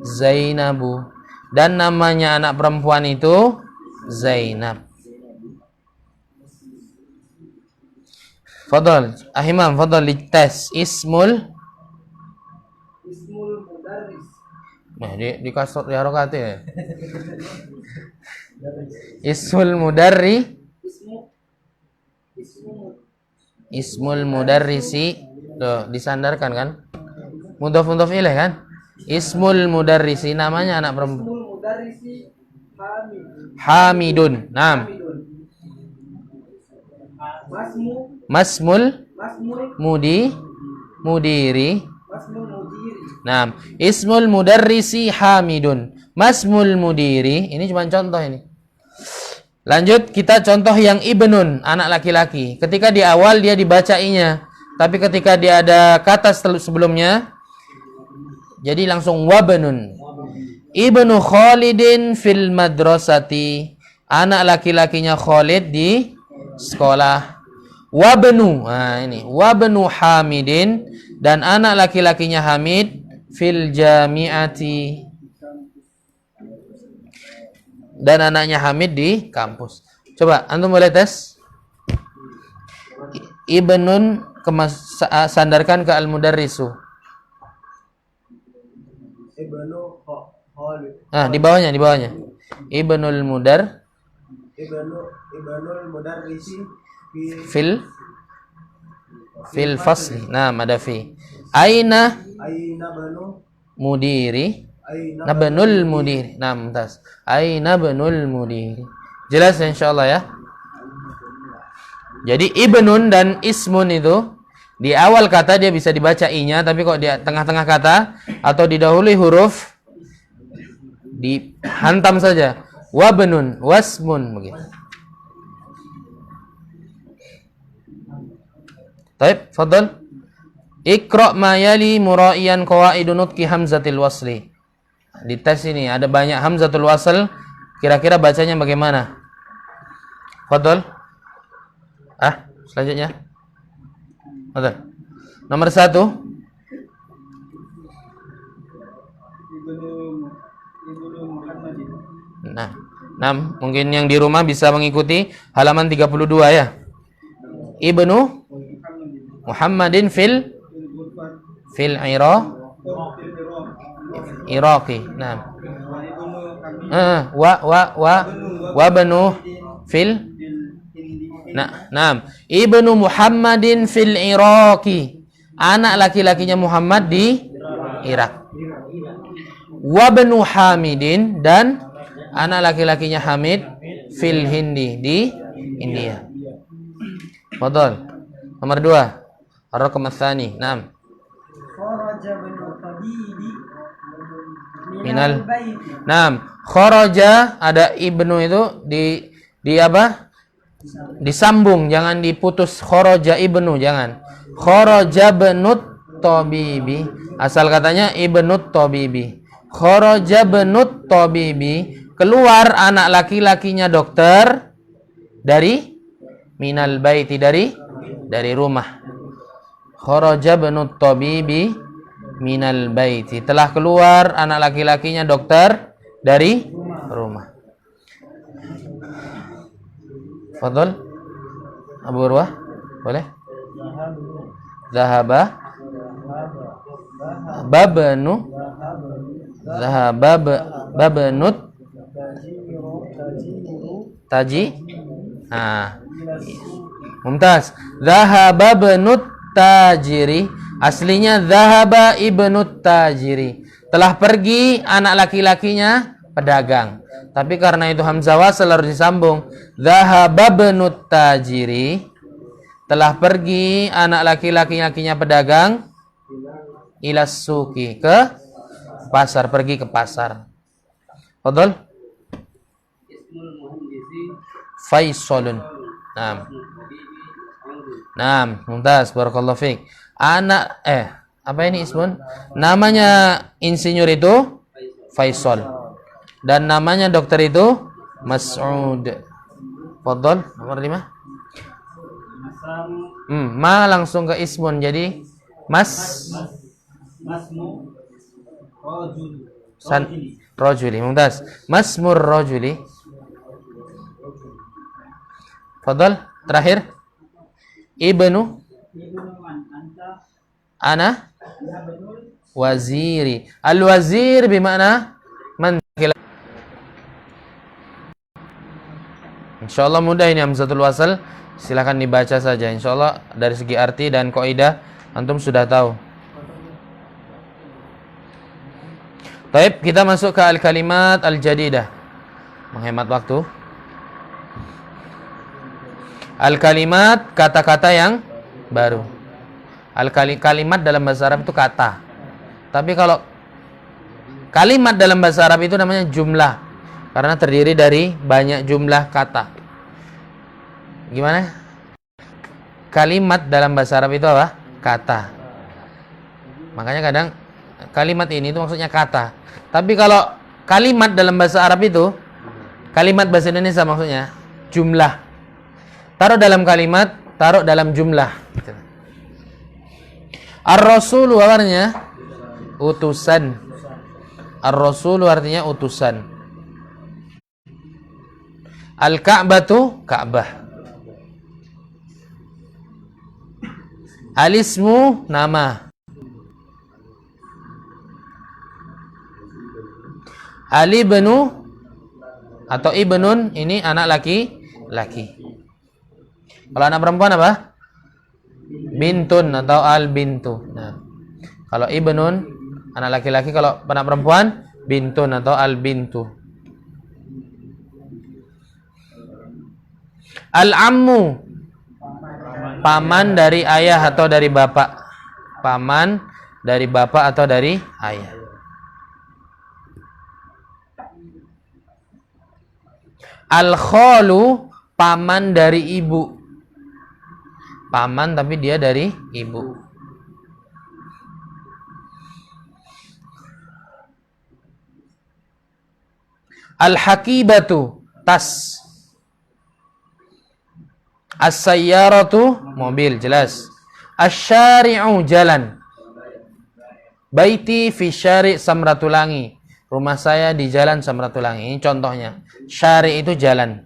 Zainabu. Dan namanya anak perempuan itu Zainab. Fadal, Ahimam, fadal dites ismul mudarris. di kasut di harokati ya. Ismul mudarri Ismul mudarrisi. Tuh, disandarkan kan? Mudhaf ilaih kan? Ismul mudarrisi, namanya anak perempuan. Ismul mudarrisi Hamidun. Naam. Masmul mudiri. Masmul mudiri. Naam. Ismul mudarrisi Hamidun. Masmul mudiri. Ini cuma contoh ini. Lanjut, kita contoh yang ibnun, anak laki-laki. Ketika di awal dia dibacainya, tapi ketika dia ada kata sebelumnya, jadi langsung wabnun. Ibnu Khalidin fil madrasati. Anak laki-lakinya Khalid di sekolah. Wabnu, ini wabnu Hamidin, dan anak laki-lakinya Hamid fil jami'ati. Dan anaknya Hamid di kampus. Coba antum boleh tes. Ibnun sandarkan ke al-mudarrisu. Ibnu Khalid. Di bawahnya. Ibnul mudarrisi fil fasli. Nah, ada fi. Aina banu mudiri. Nabnul mudiri. Nah, mumtaz. Aina bnul mudiri. Jelas insyaallah ya. Jadi ibnun dan ismun itu di awal kata dia bisa dibaca i-nya, tapi kok di tengah-tengah kata atau didahului huruf dihantam saja. Wabnun, wasmun begitu. Baik, fadhal. Iqra ma yali mura'iyan qawaidun nutqi hamzatil wasli. Di tes ini ada banyak hamzatul wasl, kira-kira bacanya bagaimana? Fadhal. Selanjutnya. Fadhal. Nomor 1. Nah, mungkin yang di rumah bisa mengikuti halaman 32 ya. Ibnu Muhammadin fil Iraqi. Nah. Wa banu fil. Nah. Ibnu Muhammadin fil Iraqi. Anak laki-lakinya Muhammad di Irak. Wa banu Hamidin, dan anak laki-lakinya Hamid fil Hindi, di India. Fadhal. Nomor 2. Ar-raqam ats-tsani. Naam. Kharaja banu tabibi Minal. Naam. Kharaja, ada ibnu itu di apa? Disambung, jangan diputus. Kharaja ibnu, jangan. Kharaja bnut tabibi. Asal katanya ibnut tabibi. Kharaja bnut tabibi, keluar anak laki-lakinya dokter dari minal baiti, dari rumah. Kharaja bnut tabibi minal baiti. Telah keluar anak laki-lakinya dokter dari rumah. Fadhol Abu Urwah, boleh? Zahaba babnu zahaba babnut taji. Mumtaz. Zahaba ibnut tajiri. Aslinya zahaba ibnut tajiri. Telah pergi anak laki-lakinya pedagang. Tapi karena itu hamzah wasal harus disambung. Zahaba ibnut tajiri. Telah pergi anak laki-lakinya pedagang ilas suki, ke pasar, pergi ke pasar. Fadhol. Faisalun. Naam, mumtaz, barakallahu fiik. Apa ini ismun? Namanya insinyur itu Faisal. Dan namanya dokter itu Mas'ud. Fadhol, nomor 5. Ma langsung ke ismun, jadi Masmu rajuli. Mumtaz. Masmur rajuli. Fadhol, terakhir. Ibnu ana waziri. Al-wazir bermakna man. Insyaallah mudah ini hamzatul wasal. Silakan dibaca saja. Insyaallah dari segi arti dan kaidah antum sudah tahu. Baik, kita masuk ke al-kalimat al-jadidah. Menghemat waktu. Al-kalimat, kata-kata yang baru. Al-kalimat dalam bahasa Arab itu kata. Tapi kalau kalimat dalam bahasa Arab itu namanya jumlah. Karena terdiri dari banyak jumlah kata. Gimana? Kalimat dalam bahasa Arab itu apa? Kata. Makanya kadang kalimat ini itu maksudnya kata. Tapi kalau kalimat dalam bahasa Arab itu, kalimat bahasa Indonesia maksudnya jumlah. Taruh dalam kalimat, taruh dalam jumlah. Ar-Rasulu artinya utusan. Ar-Rasulu artinya utusan. Al-Ka'batu Ka'bah. Al-ismu nama. Al-ibnu atau ibnun ini anak laki-laki. Kalau anak perempuan apa? Bintun atau al-bintu. Nah, kalau ibnun anak laki-laki, kalau anak perempuan bintun atau al-bintu. Al-ammu paman dari ayah atau dari bapak. Paman dari bapak atau dari ayah. Al-khalu paman dari ibu. Paman tapi dia dari ibu. Al-hakibatu tas. As-sayyaratu mobil, jelas. Asy-syari'u jalan. Baiti fi syari' Samratulangi. Rumah saya di jalan Samratulangi. Ini contohnya. Syari' itu jalan.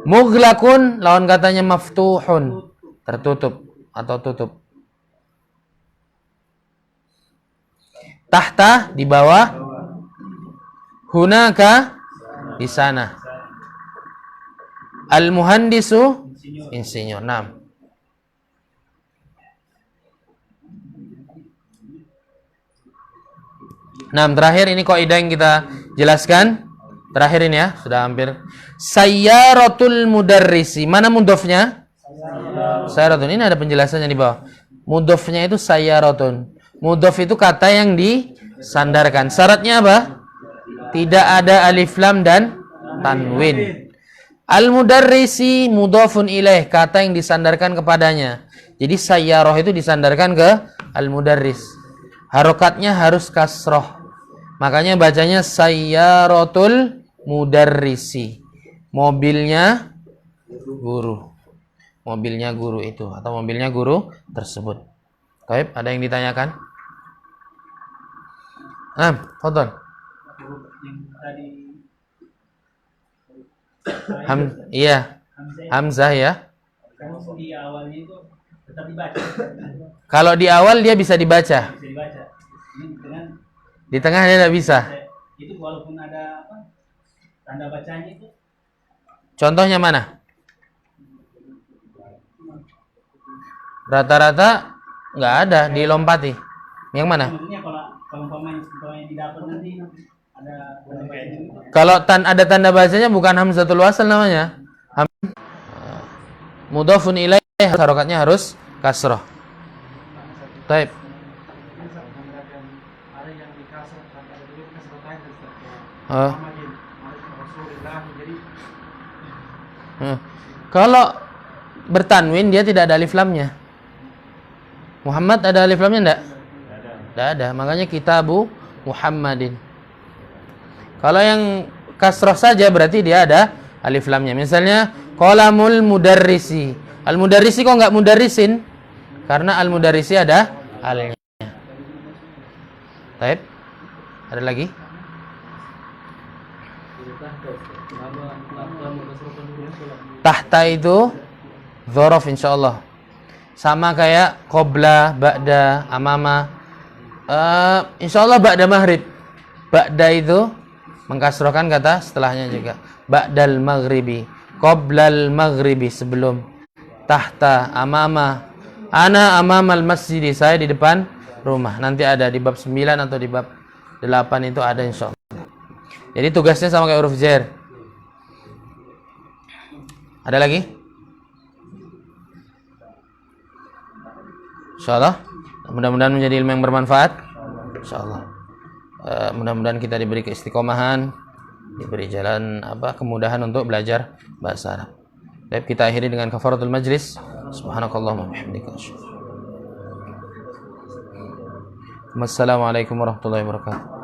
Mughlaqun lawan katanya maftuhun, tertutup atau tutup. Tahta di bawah. Hunaka di sana. Al-muhandisu insinyur. 6. Terakhir ini kaidah yang kita jelaskan. Terakhir ini ya, sudah hampir. Sayyaratul mudarrisi. Mana mudhofnya? Sayyaratun. Ini ada penjelasannya di bawah. Mudhofnya itu sayyaratun. Mudhof itu kata yang disandarkan. Syaratnya apa? Tidak ada alif lam dan tanwin. Al-mudarrisi mudhofun ilaih, kata yang disandarkan kepadanya. Jadi sayyarah itu disandarkan ke al-mudarris. Harokatnya harus kasroh. Makanya bacanya sayyaratul mudarrisi. Mobilnya guru. mobilnya guru itu atau mobilnya guru tersebut. Baik, ada yang ditanyakan? Fadhal. Iya. Hamzah ya. Di awalnya itu tetap dibaca. Kalau di awal dia bisa dibaca. Bisa dibaca. Ini Di tengah dia tidak bisa. itu walaupun ada tanda bacanya itu. Contohnya mana? Rata-rata nggak ada, dilompati. Yang mana? Maksudnya kalau pemain didapat nanti ada tanda bacanya. Kalau ada tanda bacanya bukan hamzatul wasl namanya. Mudhafun ilaih, harokatnya harus kasroh. Taib. Kalau bertanwin dia tidak ada alif lamnya. Muhammad ada alif lamnya enggak? Tidak ada. Makanya kitabu Muhammadin. Kalau yang kasroh saja berarti dia ada alif lamnya. Misalnya qalamul mudarrisi. Al mudarrisi kok enggak mudarrisin? Karena al mudarrisi ada alnya. Taib. Ada lagi? Tahta itu dzaraf insyaallah. Sama kayak qabla, ba'da, amama. Insyaallah ba'da maghrib. Ba'da itu mengkasrohkan kata setelahnya juga. Ba'dal maghribi, qoblal maghribi, sebelum. Tahta, amama. Ana amamal masjid, saya di depan rumah. Nanti ada di bab 9 atau di bab 8 itu ada insyaallah. Jadi tugasnya sama kayak huruf jar. Ada lagi? Insyaallah. Mudah-mudahan menjadi ilmu yang bermanfaat. Insyaallah. Mudah-mudahan kita diberi keistiqomahan, diberi jalan kemudahan untuk belajar bahasa Arab. Baik, kita akhiri dengan kafaratul majlis. Subhanakallahumma wa bihamdika. Wassalamualaikum warahmatullahi wabarakatuh.